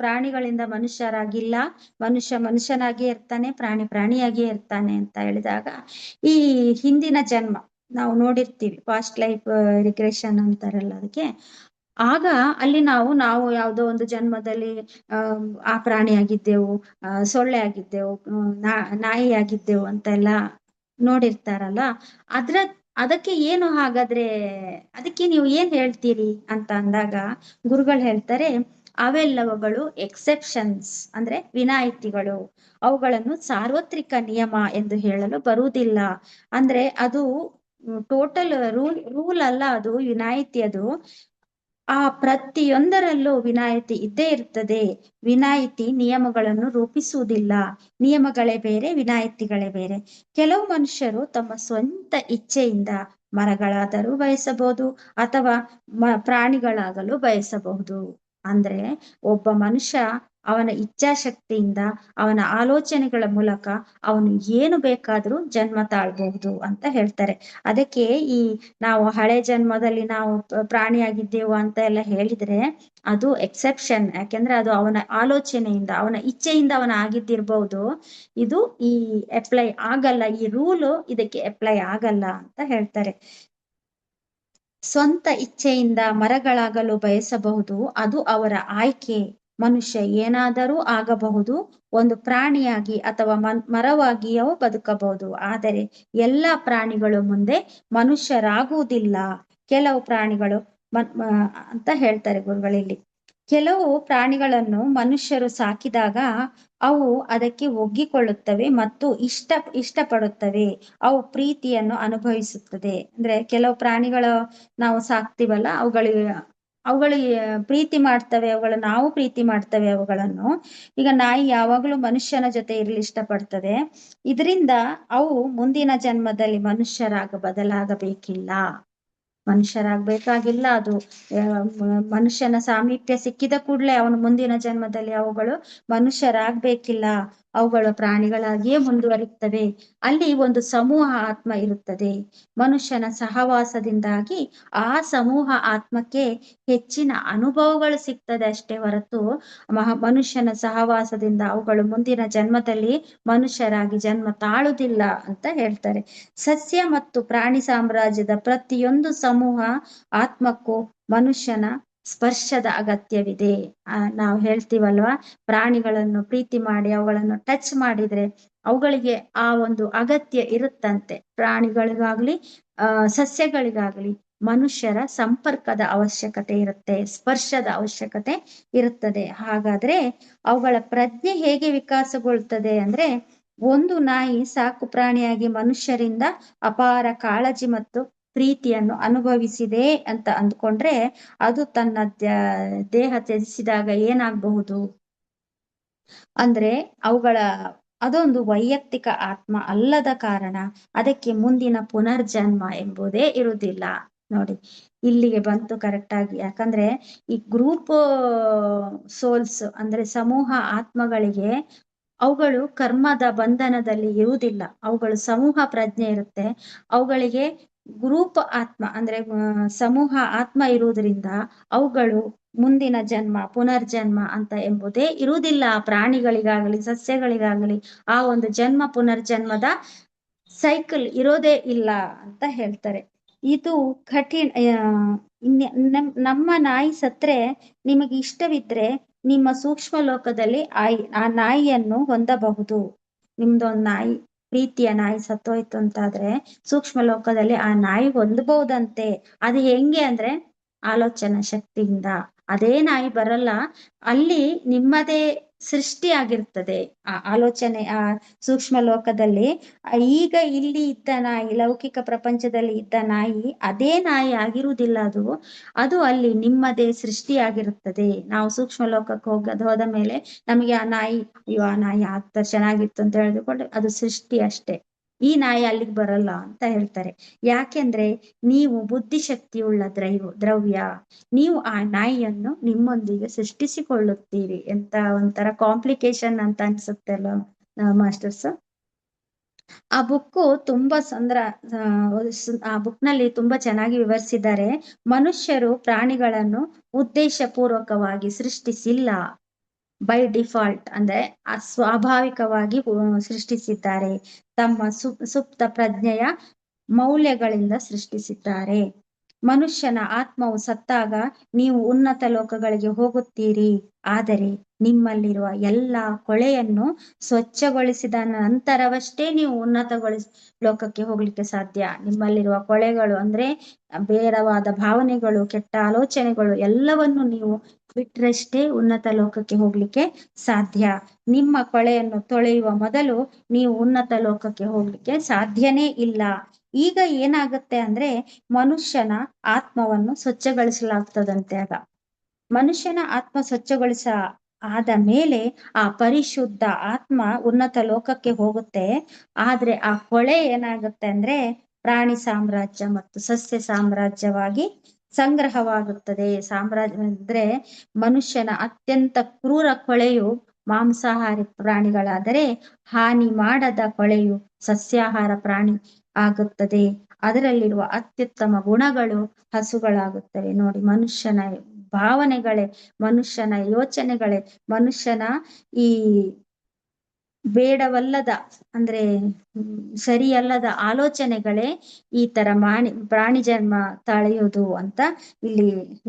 ಪ್ರಾಣಿಗಳಿಂದ ಮನುಷ್ಯರಾಗಿಲ್ಲ, ಮನುಷ್ಯ ಮನುಷ್ಯನಾಗಿಯೇ ಇರ್ತಾನೆ, ಪ್ರಾಣಿ ಪ್ರಾಣಿಯಾಗಿಯೇ ಇರ್ತಾನೆ ಅಂತ ಹೇಳಿದಾಗ, ಈ ಹಿಂದಿನ ಜನ್ಮ ನಾವು ನೋಡಿರ್ತೀವಿ, ಪಾಸ್ಟ್ ಲೈಫ್ ರಿಗ್ರೆಷನ್ ಅಂತಾರಲ್ಲ ಅದಕ್ಕೆ. ಆಗ ಅಲ್ಲಿ ನಾವು ಯಾವುದೋ ಒಂದು ಜನ್ಮದಲ್ಲಿ ಆ ಪ್ರಾಣಿ ಆಗಿದ್ದೆವು, ಸೊಳ್ಳೆ ಆಗಿದ್ದೆವು, ನಾಯಿ ಆಗಿದ್ದೆವು ಅಂತೆಲ್ಲ ನೋಡಿರ್ತಾರಲ್ಲ. ಅದಕ್ಕೆ ಏನು ಹಾಗಾದ್ರೆ ಅದಕ್ಕೆ ನೀವು ಏನ್ ಹೇಳ್ತೀರಿ ಅಂತ ಅಂದಾಗ ಗುರುಗಳು ಹೇಳ್ತಾರೆ, ಅವೆಲ್ಲವುಗಳು ಎಕ್ಸೆಪ್ಷನ್ಸ್ ಅಂದ್ರೆ ವಿನಾಯಿತಿಗಳು. ಅವುಗಳನ್ನು ಸಾರ್ವತ್ರಿಕ ನಿಯಮ ಎಂದು ಹೇಳಲು ಬರುವುದಿಲ್ಲ. ಅಂದ್ರೆ ಅದು ಟೋಟಲ್ ರೂಲ್ ಅಲ್ಲ, ಅದು ವಿನಾಯಿತಿ. ಅದು ಆ ಪ್ರತಿಯೊಂದರಲ್ಲೂ ವಿನಾಯಿತಿ ಇದ್ದೇ ಇರ್ತದೆ. ವಿನಾಯಿತಿ ನಿಯಮಗಳನ್ನು ರೂಪಿಸುವುದಿಲ್ಲ, ನಿಯಮಗಳೇ ಬೇರೆ, ವಿನಾಯಿತಿಗಳೇ ಬೇರೆ. ಕೆಲವು ಮನುಷ್ಯರು ತಮ್ಮ ಸ್ವಂತ ಇಚ್ಛೆಯಿಂದ ಮರಗಳಾದರೂ ಬಯಸಬಹುದು ಅಥವಾ ಪ್ರಾಣಿಗಳಾಗಲು ಬಯಸಬಹುದು. ಅಂದ್ರೆ ಒಬ್ಬ ಮನುಷ್ಯ ಅವನ ಇಚ್ಛಾಶಕ್ತಿಯಿಂದ, ಅವನ ಆಲೋಚನೆಗಳ ಮೂಲಕ ಅವನು ಏನು ಬೇಕಾದ್ರೂ ಜನ್ಮ ತಾಳ್ಬಹುದು ಅಂತ ಹೇಳ್ತಾರೆ. ಅದಕ್ಕೆ ಈ ನಾವು ಹಳೆ ಜನ್ಮದಲ್ಲಿ ನಾವು ಪ್ರಾಣಿಯಾಗಿದ್ದೇವು ಅಂತ ಎಲ್ಲ ಹೇಳಿದ್ರೆ ಅದು ಎಕ್ಸೆಪ್ಷನ್. ಯಾಕೆಂದ್ರೆ ಅದು ಅವನ ಆಲೋಚನೆಯಿಂದ, ಅವನ ಇಚ್ಛೆಯಿಂದ ಅವನ ಆಗಿದ್ದಿರ್ಬಹುದು. ಇದು ಈ ಅಪ್ಲೈ ಆಗಲ್ಲ, ಈ ರೂಲು ಇದಕ್ಕೆ ಅಪ್ಲೈ ಆಗಲ್ಲ ಅಂತ ಹೇಳ್ತಾರೆ. ಸ್ವಂತ ಇಚ್ಛೆಯಿಂದ ಮರಗಳಾಗಲು ಬಯಸಬಹುದು, ಅದು ಅವರ ಆಯ್ಕೆ. ಮನುಷ್ಯ ಏನಾದರೂ ಆಗಬಹುದು, ಒಂದು ಪ್ರಾಣಿಯಾಗಿ ಅಥವಾ ಮರವಾಗಿಯೋ ಬದುಕಬಹುದು. ಆದರೆ ಎಲ್ಲ ಪ್ರಾಣಿಗಳು ಮುಂದೆ ಮನುಷ್ಯರಾಗುವುದಿಲ್ಲ. ಕೆಲವು ಪ್ರಾಣಿಗಳು ಅಂತ ಹೇಳ್ತಾರೆ ಗುರುಗಳಲ್ಲಿ. ಕೆಲವು ಪ್ರಾಣಿಗಳನ್ನು ಮನುಷ್ಯರು ಸಾಕಿದಾಗ ಅವು ಅದಕ್ಕೆ ಒಗ್ಗಿಕೊಳ್ಳುತ್ತವೆ ಮತ್ತು ಇಷ್ಟಪಡುತ್ತವೆ, ಅವು ಪ್ರೀತಿಯನ್ನು ಅನುಭವಿಸುತ್ತದೆ. ಅಂದ್ರೆ ಕೆಲವು ಪ್ರಾಣಿಗಳು ನಾವು ಸಾಕ್ತಿವಲ್ಲ, ಅವುಗಳಿಗೆ ಪ್ರೀತಿ ಮಾಡ್ತವೆ, ನಾವು ಪ್ರೀತಿ ಮಾಡ್ತವೆ ಅವುಗಳನ್ನು. ಈಗ ನಾಯಿ ಯಾವಾಗಲೂ ಮನುಷ್ಯನ ಜೊತೆ ಇರಲು ಇಷ್ಟಪಡ್ತದೆ. ಇದರಿಂದ ಅವು ಮುಂದಿನ ಜನ್ಮದಲ್ಲಿ ಬದಲಾಗಬೇಕಿಲ್ಲ, ಮನುಷ್ಯರಾಗಬೇಕಾಗಿಲ್ಲ. ಅದು ಮನುಷ್ಯನ ಸಾಮೀಪ್ಯ ಸಿಕ್ಕಿದ ಕೂಡಲೇ ಅವನು ಮುಂದಿನ ಜನ್ಮದಲ್ಲಿ ಅವುಗಳು ಮನುಷ್ಯರಾಗಬೇಕಿಲ್ಲ, ಅವುಗಳು ಪ್ರಾಣಿಗಳಾಗಿಯೇ ಮುಂದುವರಿಯುತ್ತವೆ. ಅಲ್ಲಿ ಒಂದು ಸಮೂಹ ಆತ್ಮ ಇರುತ್ತದೆ. ಮನುಷ್ಯನ ಸಹವಾಸದಿಂದಾಗಿ ಆ ಸಮೂಹ ಆತ್ಮಕ್ಕೆ ಹೆಚ್ಚಿನ ಅನುಭವಗಳು ಸಿಗ್ತದೆ ಅಷ್ಟೇ ಹೊರತು ಮನುಷ್ಯನ ಸಹವಾಸದಿಂದ ಅವುಗಳು ಮುಂದಿನ ಜನ್ಮದಲ್ಲಿ ಮನುಷ್ಯರಾಗಿ ಜನ್ಮ ತಾಳುವುದಿಲ್ಲ ಅಂತ ಹೇಳ್ತಾರೆ. ಸಸ್ಯ ಮತ್ತು ಪ್ರಾಣಿ ಸಾಮ್ರಾಜ್ಯದ ಪ್ರತಿಯೊಂದು ಸಮೂಹ ಆತ್ಮಕ್ಕೂ ಮನುಷ್ಯನ ಸ್ಪರ್ಶದ ಅಗತ್ಯವಿದೆ. ನಾವು ಹೇಳ್ತೀವಲ್ವಾ, ಪ್ರಾಣಿಗಳನ್ನು ಪ್ರೀತಿ ಮಾಡಿ ಅವುಗಳನ್ನು ಟಚ್ ಮಾಡಿದ್ರೆ ಅವುಗಳಿಗೆ ಆ ಒಂದು ಅಗತ್ಯ ಇರುತ್ತಂತೆ. ಪ್ರಾಣಿಗಳಿಗಾಗ್ಲಿ ಸಸ್ಯಗಳಿಗಾಗ್ಲಿ ಮನುಷ್ಯರ ಸಂಪರ್ಕದ ಅವಶ್ಯಕತೆ ಇರುತ್ತೆ, ಸ್ಪರ್ಶದ ಅವಶ್ಯಕತೆ ಇರುತ್ತದೆ. ಹಾಗಾದ್ರೆ ಅವುಗಳ ಪ್ರಜ್ಞೆ ಹೇಗೆ ವಿಕಾಸಗೊಳ್ತದೆ ಅಂದ್ರೆ, ಒಂದು ನಾಯಿ ಸಾಕು ಪ್ರಾಣಿಯಾಗಿ ಮನುಷ್ಯರಿಂದ ಅಪಾರ ಕಾಳಜಿ ಮತ್ತು ಪ್ರೀತಿಯನ್ನು ಅನುಭವಿಸಿದೆ ಅಂತ ಅಂದ್ಕೊಂಡ್ರೆ ಅದು ತನ್ನ ದೇಹ ತ್ಯಜಿಸಿದಾಗ ಏನಾಗಬಹುದು ಅಂದ್ರೆ ಅದೊಂದು ವೈಯಕ್ತಿಕ ಆತ್ಮ ಅಲ್ಲದ ಕಾರಣ ಅದಕ್ಕೆ ಮುಂದಿನ ಪುನರ್ಜನ್ಮ ಎಂಬುದೇ ಇರುವುದಿಲ್ಲ. ನೋಡಿ ಇಲ್ಲಿಗೆ ಬಂತು ಕರೆಕ್ಟ್ ಆಗಿ. ಯಾಕಂದ್ರೆ ಈ ಗ್ರೂಪ್ ಸೋಲ್ಸ್ ಅಂದ್ರೆ ಸಮೂಹ ಆತ್ಮಗಳಿಗೆ ಅವುಗಳು ಕರ್ಮದ ಬಂಧನದಲ್ಲಿ ಇರುವುದಿಲ್ಲ. ಅವುಗಳು ಸಮೂಹ ಪ್ರಜ್ಞೆ ಇರುತ್ತೆ. ಅವುಗಳಿಗೆ ಗ್ರೂಪ್ ಆತ್ಮ ಅಂದ್ರೆ ಸಮೂಹ ಆತ್ಮ ಇರುವುದರಿಂದ ಅವುಗಳು ಮುಂದಿನ ಜನ್ಮ ಪುನರ್ಜನ್ಮ ಅಂತ ಎಂಬುದೇ ಇರುವುದಿಲ್ಲ. ಪ್ರಾಣಿಗಳಿಗಾಗಲಿ ಸಸ್ಯಗಳಿಗಾಗಲಿ ಆ ಒಂದು ಜನ್ಮ ಪುನರ್ಜನ್ಮದ ಸೈಕಲ್ ಇರೋದೇ ಇಲ್ಲ ಅಂತ ಹೇಳ್ತಾರೆ. ಇದು ಕಠಿಣ. ನಮ್ಮ ನಾಯಿ ಸತ್ರೆ ನಿಮಗೆ ಇಷ್ಟವಿದ್ರೆ ನಿಮ್ಮ ಸೂಕ್ಷ್ಮ ಲೋಕದಲ್ಲಿ ಆ ನಾಯಿಯನ್ನು ಹೊಂದಬಹುದು. ನಿಮ್ದೊಂದು ನಾಯಿ, ಪ್ರೀತಿಯ ನಾಯಿ ಸತ್ತೋಯ್ತು ಅಂತಾದ್ರೆ ಸೂಕ್ಷ್ಮ ಲೋಕದಲ್ಲಿ ಆ ನಾಯಿ ಹೊಂದಬಹುದಂತೆ. ಅದು ಹೆಂಗೆ ಅಂದ್ರೆ ಆಲೋಚನಾ ಶಕ್ತಿಯಿಂದ. ಅದೇ ನಾಯಿ ಬರಲ್ಲ, ಅಲ್ಲಿ ನಿಮ್ಮದೇ ಸೃಷ್ಟಿ ಆಗಿರ್ತದೆ ಆ ಆಲೋಚನೆ ಆ ಸೂಕ್ಷ್ಮ ಲೋಕದಲ್ಲಿ. ಈಗ ಇಲ್ಲಿ ಇದ್ದ ನಾಯಿ, ಲೌಕಿಕ ಪ್ರಪಂಚದಲ್ಲಿ ಇದ್ದ ನಾಯಿ ಅದೇ ನಾಯಿ ಆಗಿರುವುದಿಲ್ಲ. ಅದು ಅಲ್ಲಿ ನಿಮ್ಮದೇ ಸೃಷ್ಟಿಯಾಗಿರುತ್ತದೆ. ನಾವು ಸೂಕ್ಷ್ಮ ಲೋಕಕ್ಕೆ ಹೋದ ಮೇಲೆ ನಮಗೆ ಆ ನಾಯಿ, ಅಯ್ಯೋ ಆ ನಾಯಿ ಆಗ್ತಾ ಚೆನ್ನಾಗಿತ್ತು ಅಂತ ಹೇಳಿದುಕೊಂಡು ಅದು ಸೃಷ್ಟಿ ಅಷ್ಟೇ. ಈ ನಾಯಿ ಅಲ್ಲಿಗೆ ಬರಲ್ಲ ಅಂತ ಹೇಳ್ತಾರೆ. ಯಾಕೆಂದ್ರೆ ನೀವು ಬುದ್ಧಿಶಕ್ತಿಯುಳ್ಳ ದ್ರವ್ಯ, ನೀವು ಆ ನಾಯಿಯನ್ನು ನಿಮ್ಮೊಂದಿಗೆ ಸೃಷ್ಟಿಸಿಕೊಳ್ಳುತ್ತೀರಿ. ಎಂತ ಒಂಥರ ಕಾಂಪ್ಲಿಕೇಶನ್ ಅಂತ ಅನ್ಸುತ್ತೆ ಅಲ್ವಾ ಮಾಸ್ಟರ್ಸ್. ಆ ಬುಕ್ಕು ತುಂಬಾ ಆ ಬುಕ್ ನಲ್ಲಿ ತುಂಬಾ ಚೆನ್ನಾಗಿ ವಿವರಿಸಿದ್ದಾರೆ. ಮನುಷ್ಯರು ಪ್ರಾಣಿಗಳನ್ನು ಉದ್ದೇಶ ಪೂರ್ವಕವಾಗಿ ಸೃಷ್ಟಿಸಿಲ್ಲ, ಬೈ ಡಿಫಾಲ್ಟ್ ಅಂದ್ರೆ ಸ್ವಾಭಾವಿಕವಾಗಿ ಸೃಷ್ಟಿಸಿದ್ದಾರೆ. ತಮ್ಮ ಸುಪ್ತ ಪ್ರಜ್ಞೆಯ ಮೌಲ್ಯಗಳಿಂದ ಸೃಷ್ಟಿಸಿದ್ದಾರೆ. ಮನುಷ್ಯನ ಆತ್ಮವು ಸತ್ತಾಗ ನೀವು ಉನ್ನತ ಲೋಕಗಳಿಗೆ ಹೋಗುತ್ತೀರಿ. ಆದರೆ ನಿಮ್ಮಲ್ಲಿರುವ ಎಲ್ಲ ಕೊಳೆಯನ್ನು ಸ್ವಚ್ಛಗೊಳಿಸಿದ ನಂತರವಷ್ಟೇ ನೀವು ಲೋಕಕ್ಕೆ ಹೋಗ್ಲಿಕ್ಕೆ ಸಾಧ್ಯ. ನಿಮ್ಮಲ್ಲಿರುವ ಕೊಳೆಗಳು ಅಂದ್ರೆ ಬೇಡವಾದ ಭಾವನೆಗಳು, ಕೆಟ್ಟ ಆಲೋಚನೆಗಳು ಎಲ್ಲವನ್ನು ನೀವು ಬಿಟ್ರಷ್ಟೇ ಉನ್ನತ ಲೋಕಕ್ಕೆ ಹೋಗ್ಲಿಕ್ಕೆ ಸಾಧ್ಯ. ನಿಮ್ಮ ಕೊಳೆಯನ್ನು ತೊಳೆಯುವ ಮೊದಲು ನೀವು ಉನ್ನತ ಲೋಕಕ್ಕೆ ಹೋಗ್ಲಿಕ್ಕೆ ಸಾಧ್ಯನೇ ಇಲ್ಲ. ಈಗ ಏನಾಗುತ್ತೆ ಅಂದ್ರೆ ಮನುಷ್ಯನ ಆತ್ಮವನ್ನು ಸ್ವಚ್ಛಗೊಳಿಸಲಾಗ್ತದಂತೆ. ಆಗ ಮನುಷ್ಯನ ಆತ್ಮ ಆದ ಮೇಲೆ ಆ ಪರಿಶುದ್ಧ ಆತ್ಮ ಉನ್ನತ ಲೋಕಕ್ಕೆ ಹೋಗುತ್ತೆ. ಆದ್ರೆ ಆ ಕೊಳೆ ಏನಾಗುತ್ತೆ ಅಂದ್ರೆ ಪ್ರಾಣಿ ಸಾಮ್ರಾಜ್ಯ ಮತ್ತು ಸಸ್ಯ ಸಾಮ್ರಾಜ್ಯವಾಗಿ ಸಂಗ್ರಹವಾಗುತ್ತದೆ. ಸಾಮ್ರಾಜ್ಯ ಅಂದ್ರೆ ಮನುಷ್ಯನ ಅತ್ಯಂತ ಕ್ರೂರ ಕೊಳೆಯು ಮಾಂಸಾಹಾರಿ ಪ್ರಾಣಿಗಳಾದರೆ ಹಾನಿ ಮಾಡದ ಕೊಳೆಯು ಸಸ್ಯಾಹಾರ ಪ್ರಾಣಿ ಆಗುತ್ತದೆ. ಅದರಲ್ಲಿರುವ ಅತ್ಯುತ್ತಮ ಗುಣಗಳು ಹಸುಗಳಾಗುತ್ತವೆ. ನೋಡಿ, ಮನುಷ್ಯನ ಭಾವನೆಗಳೇ, ಮನುಷ್ಯನ ಯೋಚನೆಗಳೇ, ಮನುಷ್ಯನ ಈ ಬೇಡವಲ್ಲದ ಅಂದ್ರೆ ಸರಿಯಲ್ಲದ ಆಲೋಚನೆಗಳೇ ಈ ತರ ಪ್ರಾಣಿ ಜನ್ಮ ತಾಳೆಯುವುದು ಅಂತ ಇಲ್ಲಿ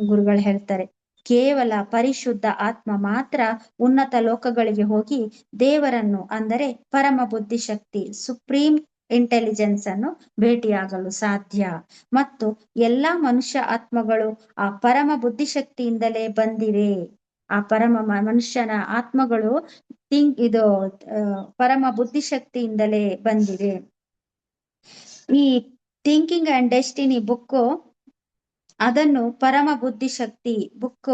ಗುರುಗಳು ಹೇಳ್ತಾರೆ. ಕೇವಲ ಪರಿಶುದ್ಧ ಆತ್ಮ ಮಾತ್ರ ಉನ್ನತ ಲೋಕಗಳಿಗೆ ಹೋಗಿ ದೇವರನ್ನು ಅಂದರೆ ಪರಮ ಬುದ್ಧಿಶಕ್ತಿ, ಸುಪ್ರೀಂ ಇಂಟೆಲಿಜೆನ್ಸ್ ಅನ್ನು ಭೇಟಿಯಾಗಲು ಸಾಧ್ಯ. ಮತ್ತು ಎಲ್ಲಾ ಮನುಷ್ಯ ಆತ್ಮಗಳು ಆ ಪರಮ ಬುದ್ಧಿಶಕ್ತಿಯಿಂದಲೇ ಬಂದಿವೆ. ಆ ಮನುಷ್ಯನ ಆತ್ಮಗಳು ಇದು ಪರಮ ಬುದ್ಧಿಶಕ್ತಿಯಿಂದಲೇ ಬಂದಿವೆ. ಈ ಥಿಂಕಿಂಗ್ ಅಂಡ್ ಡೆಸ್ಟಿನಿ ಬುಕ್ಕು ಅದನ್ನು ಪರಮ ಬುದ್ಧಿಶಕ್ತಿ ಬುಕ್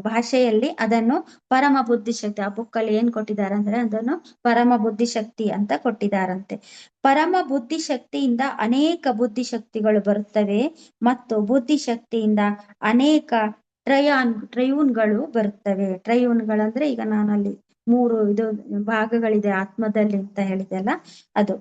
ಭಾಷೆಯಲ್ಲಿ ಅದನ್ನು ಪರಮ ಬುದ್ಧಿಶಕ್ತಿ, ಆ ಬುಕ್ಕಲ್ಲಿ ಏನ್ ಕೊಟ್ಟಿದ್ದಾರೆ ಅಂದ್ರೆ ಅದನ್ನು ಪರಮ ಬುದ್ಧಿಶಕ್ತಿ ಅಂತ ಕೊಟ್ಟಿದ್ದಾರಂತೆ. ಪರಮ ಬುದ್ಧಿಶಕ್ತಿಯಿಂದ ಅನೇಕ ಬುದ್ಧಿಶಕ್ತಿಗಳು ಬರುತ್ತವೆ ಮತ್ತು ಬುದ್ಧಿಶಕ್ತಿಯಿಂದ ಅನೇಕ ಟ್ರಯೂನ್ಗಳು ಬರುತ್ತವೆ. ಟ್ರಯೂನ್ಗಳಂದ್ರೆ ಈಗ ನಾನಲ್ಲಿ 3 ಭಾಗಗಳಿದೆ ಆತ್ಮದಲ್ಲಿ ಅಂತ ಹೇಳಿದೆಲ್ಲ, ಅದು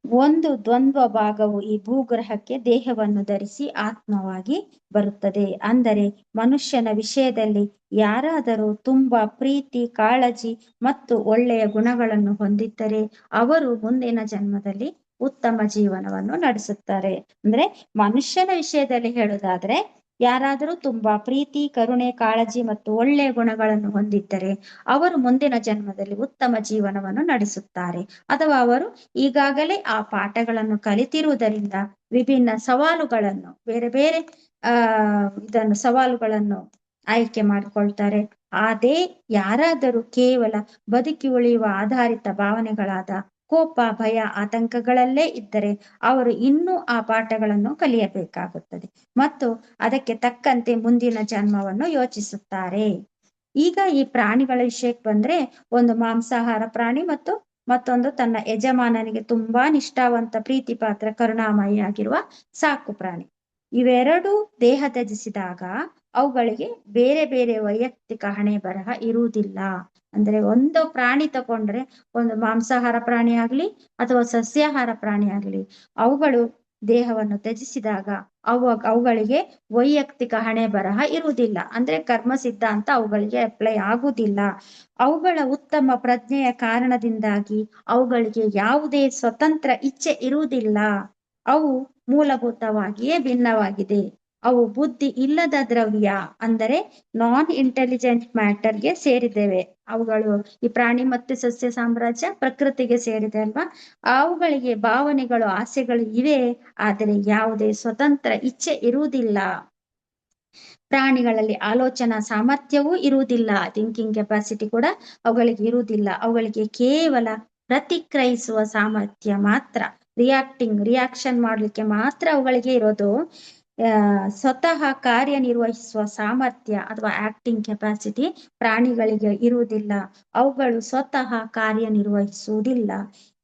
ಒಂದು ದ್ವಂದ್ವ ಭಾಗವು ಈ ಭೂಗ್ರಹಕ್ಕೆ ದೇಹವನ್ನು ಧರಿಸಿ ಆತ್ಮವಾಗಿ ಬರುತ್ತದೆ. ಅಂದರೆ ಮನುಷ್ಯನ ವಿಷಯದಲ್ಲಿ ಯಾರಾದರೂ ತುಂಬಾ ಪ್ರೀತಿ, ಕಾಳಜಿ ಮತ್ತು ಒಳ್ಳೆಯ ಗುಣಗಳನ್ನು ಹೊಂದಿದ್ದರೆ ಅವರು ಮುಂದಿನ ಜನ್ಮದಲ್ಲಿ ಉತ್ತಮ ಜೀವನವನ್ನು ನಡೆಸುತ್ತಾರೆ. ಅಂದ್ರೆ ಮನುಷ್ಯನ ವಿಷಯದಲ್ಲಿ ಹೇಳುವುದಾದ್ರೆ ಯಾರಾದರೂ ತುಂಬಾ ಪ್ರೀತಿ, ಕರುಣೆ, ಕಾಳಜಿ ಮತ್ತು ಒಳ್ಳೆಯ ಗುಣಗಳನ್ನು ಹೊಂದಿದ್ದರೆ ಅವರು ಮುಂದಿನ ಜನ್ಮದಲ್ಲಿ ಉತ್ತಮ ಜೀವನವನ್ನು ನಡೆಸುತ್ತಾರೆ. ಅಥವಾ ಅವರು ಈಗಾಗಲೇ ಆ ಪಾಠಗಳನ್ನು ಕಲಿತಿರುವುದರಿಂದ ವಿಭಿನ್ನ ಸವಾಲುಗಳನ್ನು, ಬೇರೆ ಬೇರೆ ಸವಾಲುಗಳನ್ನು ಆಯ್ಕೆ ಮಾಡಿಕೊಳ್ತಾರೆ. ಅದೇ ಯಾರಾದರೂ ಕೇವಲ ಬದುಕಿ ಉಳಿಯುವ ಆಧಾರಿತ ಭಾವನೆಗಳಾದ ಕೋಪ, ಭಯ, ಆತಂಕಗಳಲ್ಲೇ ಇದ್ದರೆ ಅವರು ಇನ್ನೂ ಆ ಪಾಠಗಳನ್ನು ಕಲಿಯಬೇಕಾಗುತ್ತದೆ ಮತ್ತು ಅದಕ್ಕೆ ತಕ್ಕಂತೆ ಮುಂದಿನ ಜನ್ಮವನ್ನು ಯೋಚಿಸುತ್ತಾರೆ. ಈಗ ಈ ಪ್ರಾಣಿಗಳ ವಿಷಯಕ್ಕೆ ಬಂದ್ರೆ ಒಂದು ಮಾಂಸಾಹಾರ ಪ್ರಾಣಿ ಮತ್ತು ಮತ್ತೊಂದು ತನ್ನ ಯಜಮಾನನಿಗೆ ತುಂಬಾ ನಿಷ್ಠಾವಂತ, ಪ್ರೀತಿ ಪಾತ್ರ, ಕರುಣಾಮಯಿ ಆಗಿರುವ ಸಾಕು ಪ್ರಾಣಿ. ಇವೆರಡೂ ದೇಹ ತ್ಯಜಿಸಿದಾಗ ಅವುಗಳಿಗೆ ಬೇರೆ ಬೇರೆ ವೈಯಕ್ತಿಕ ಹಣೆ ಬರಹ ಇರುವುದಿಲ್ಲ. ಅಂದ್ರೆ ಒಂದು ಪ್ರಾಣಿ ತಗೊಂಡ್ರೆ, ಒಂದು ಮಾಂಸಾಹಾರ ಪ್ರಾಣಿ ಆಗ್ಲಿ ಅಥವಾ ಸಸ್ಯಾಹಾರ ಪ್ರಾಣಿ ಆಗ್ಲಿ, ಅವುಗಳು ದೇಹವನ್ನು ತ್ಯಜಿಸಿದಾಗ ಅವುಗಳಿಗೆ ವೈಯಕ್ತಿಕ ಹಣೆ ಬರಹ ಇರುವುದಿಲ್ಲ. ಅಂದ್ರೆ ಕರ್ಮ ಸಿದ್ಧಾಂತ ಅವುಗಳಿಗೆ ಅಪ್ಲೈ ಆಗುವುದಿಲ್ಲ. ಅವುಗಳ ಉತ್ತಮ ಪ್ರಜ್ಞೆಯ ಕಾರಣದಿಂದಾಗಿ ಅವುಗಳಿಗೆ ಯಾವುದೇ ಸ್ವತಂತ್ರ ಇಚ್ಛೆ ಇರುವುದಿಲ್ಲ. ಅವು ಮೂಲಭೂತವಾಗಿಯೇ ಭಿನ್ನವಾಗಿದೆ. ಅವು ಬುದ್ಧಿ ಇಲ್ಲದ ದ್ರವ್ಯ, ಅಂದರೆ ನಾನ್ ಇಂಟೆಲಿಜೆಂಟ್ ಮ್ಯಾಟರ್ಗೆ ಸೇರಿದ್ದೇವೆ. ಅವುಗಳು ಈ ಪ್ರಾಣಿ ಮತ್ತು ಸಸ್ಯ ಸಾಮ್ರಾಜ್ಯ ಪ್ರಕೃತಿಗೆ ಸೇರಿದೆ ಅಲ್ವಾ. ಅವುಗಳಿಗೆ ಭಾವನೆಗಳು, ಆಸೆಗಳು ಇವೆ, ಆದರೆ ಯಾವುದೇ ಸ್ವತಂತ್ರ ಇಚ್ಛೆ ಇರುವುದಿಲ್ಲ. ಪ್ರಾಣಿಗಳಲ್ಲಿ ಆಲೋಚನಾ ಸಾಮರ್ಥ್ಯವೂ ಇರುವುದಿಲ್ಲ, ಥಿಂಕಿಂಗ್ ಕೆಪಾಸಿಟಿ ಕೂಡ ಅವುಗಳಿಗೆ ಇರುವುದಿಲ್ಲ. ಅವುಗಳಿಗೆ ಕೇವಲ ಪ್ರತಿಕ್ರಿಯಿಸುವ ಸಾಮರ್ಥ್ಯ ಮಾತ್ರ, ರಿಯಾಕ್ಷನ್ ಮಾಡಲಿಕ್ಕೆ ಮಾತ್ರ ಅವುಗಳಿಗೆ ಇರೋದು. ಸ್ವತಃ ಕಾರ್ಯನಿರ್ವಹಿಸುವ ಸಾಮರ್ಥ್ಯ ಅಥವಾ ಆಕ್ಟಿಂಗ್ ಕೆಪಾಸಿಟಿ ಪ್ರಾಣಿಗಳಿಗೆ ಇರುವುದಿಲ್ಲ. ಅವುಗಳು ಸ್ವತಃ ಕಾರ್ಯನಿರ್ವಹಿಸುವುದಿಲ್ಲ,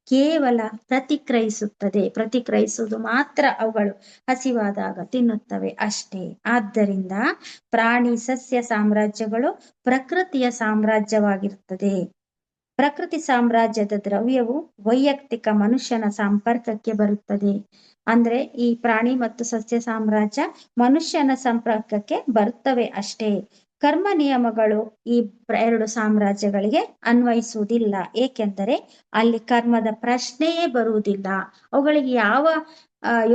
ಕೇವಲ ಪ್ರತಿಕ್ರಿಯಿಸುವುದು ಮಾತ್ರ. ಅವುಗಳು ಹಸಿವಾದಾಗ ತಿನ್ನುತ್ತವೆ ಅಷ್ಟೇ. ಆದ್ದರಿಂದ ಪ್ರಾಣಿ ಸಸ್ಯ ಸಾಮ್ರಾಜ್ಯಗಳು ಪ್ರಕೃತಿಯ ಸಾಮ್ರಾಜ್ಯವಾಗಿರುತ್ತದೆ. ಪ್ರಕೃತಿ ಸಾಮ್ರಾಜ್ಯದ ದ್ರವ್ಯವು ವೈಯಕ್ತಿಕ ಮನುಷ್ಯನ ಸಂಪರ್ಕಕ್ಕೆ ಬರುತ್ತದೆ. ಅಂದ್ರೆ ಈ ಪ್ರಾಣಿ ಮತ್ತು ಸಸ್ಯ ಸಾಮ್ರಾಜ್ಯ ಮನುಷ್ಯನ ಸಂಪರ್ಕಕ್ಕೆ ಬರುತ್ತವೆ ಅಷ್ಟೇ. ಕರ್ಮ ನಿಯಮಗಳು ಈ ಎರಡು ಸಾಮ್ರಾಜ್ಯಗಳಿಗೆ ಅನ್ವಯಿಸುವುದಿಲ್ಲ, ಏಕೆಂದರೆ ಅಲ್ಲಿ ಕರ್ಮದ ಪ್ರಶ್ನೆಯೇ ಬರುವುದಿಲ್ಲ. ಅವುಗಳಿಗೆ ಯಾವ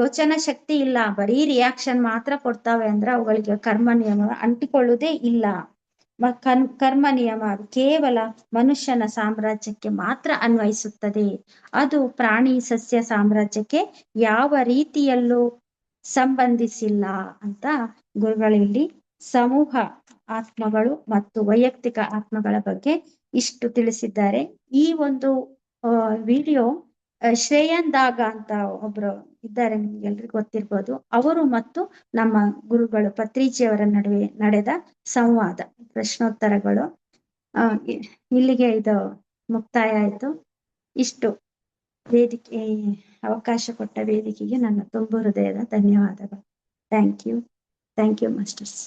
ಯೋಚನಾ ಶಕ್ತಿ ಇಲ್ಲ, ಬರೀ ರಿಯಾಕ್ಷನ್ ಮಾತ್ರ ಕೊಡ್ತಾವೆ. ಅಂದ್ರೆ ಅವುಗಳಿಗೆ ಕರ್ಮ ನಿಯಮ ಅಂಟಿಕೊಳ್ಳುವುದೇ ಇಲ್ಲ. ಕರ್ಮ ನಿಯಮ ಕೇವಲ ಮನುಷ್ಯನ ಸಾಮ್ರಾಜ್ಯಕ್ಕೆ ಮಾತ್ರ ಅನ್ವಯಿಸುತ್ತದೆ. ಅದು ಪ್ರಾಣಿ ಸಸ್ಯ ಸಾಮ್ರಾಜ್ಯಕ್ಕೆ ಯಾವ ರೀತಿಯಲ್ಲೂ ಸಂಬಂಧಿಸಿಲ್ಲ ಅಂತ ಗುರುಗಳಲ್ಲಿ ಸಮೂಹ ಆತ್ಮಗಳು ಮತ್ತು ವೈಯಕ್ತಿಕ ಆತ್ಮಗಳ ಬಗ್ಗೆ ಇಷ್ಟು ತಿಳಿಸಿದ್ದಾರೆ. ಈ ಒಂದು ವಿಡಿಯೋ ಶ್ರೇಯನ್ ದಾಗ ಅಂತ ಒಬ್ರು ಇದ್ದಾರೆ, ನಿಮ್ಗೆಲ್ರಿಗೂ ಗೊತ್ತಿರ್ಬೋದು. ಅವರು ಮತ್ತು ನಮ್ಮ ಗುರುಗಳು ಪತ್ರಿಜಿಯವರ ನಡುವೆ ನಡೆದ ಸಂವಾದ, ಪ್ರಶ್ನೋತ್ತರಗಳು. ಇಲ್ಲಿಗೆ ಇದು ಮುಕ್ತಾಯ ಆಯ್ತು. ಇಷ್ಟು ವೇದಿಕೆ ಅವಕಾಶ ಕೊಟ್ಟ ವೇದಿಕೆಗೆ ನನ್ನ ತುಂಬ ಹೃದಯದ ಧನ್ಯವಾದಗಳು. Thank you masters.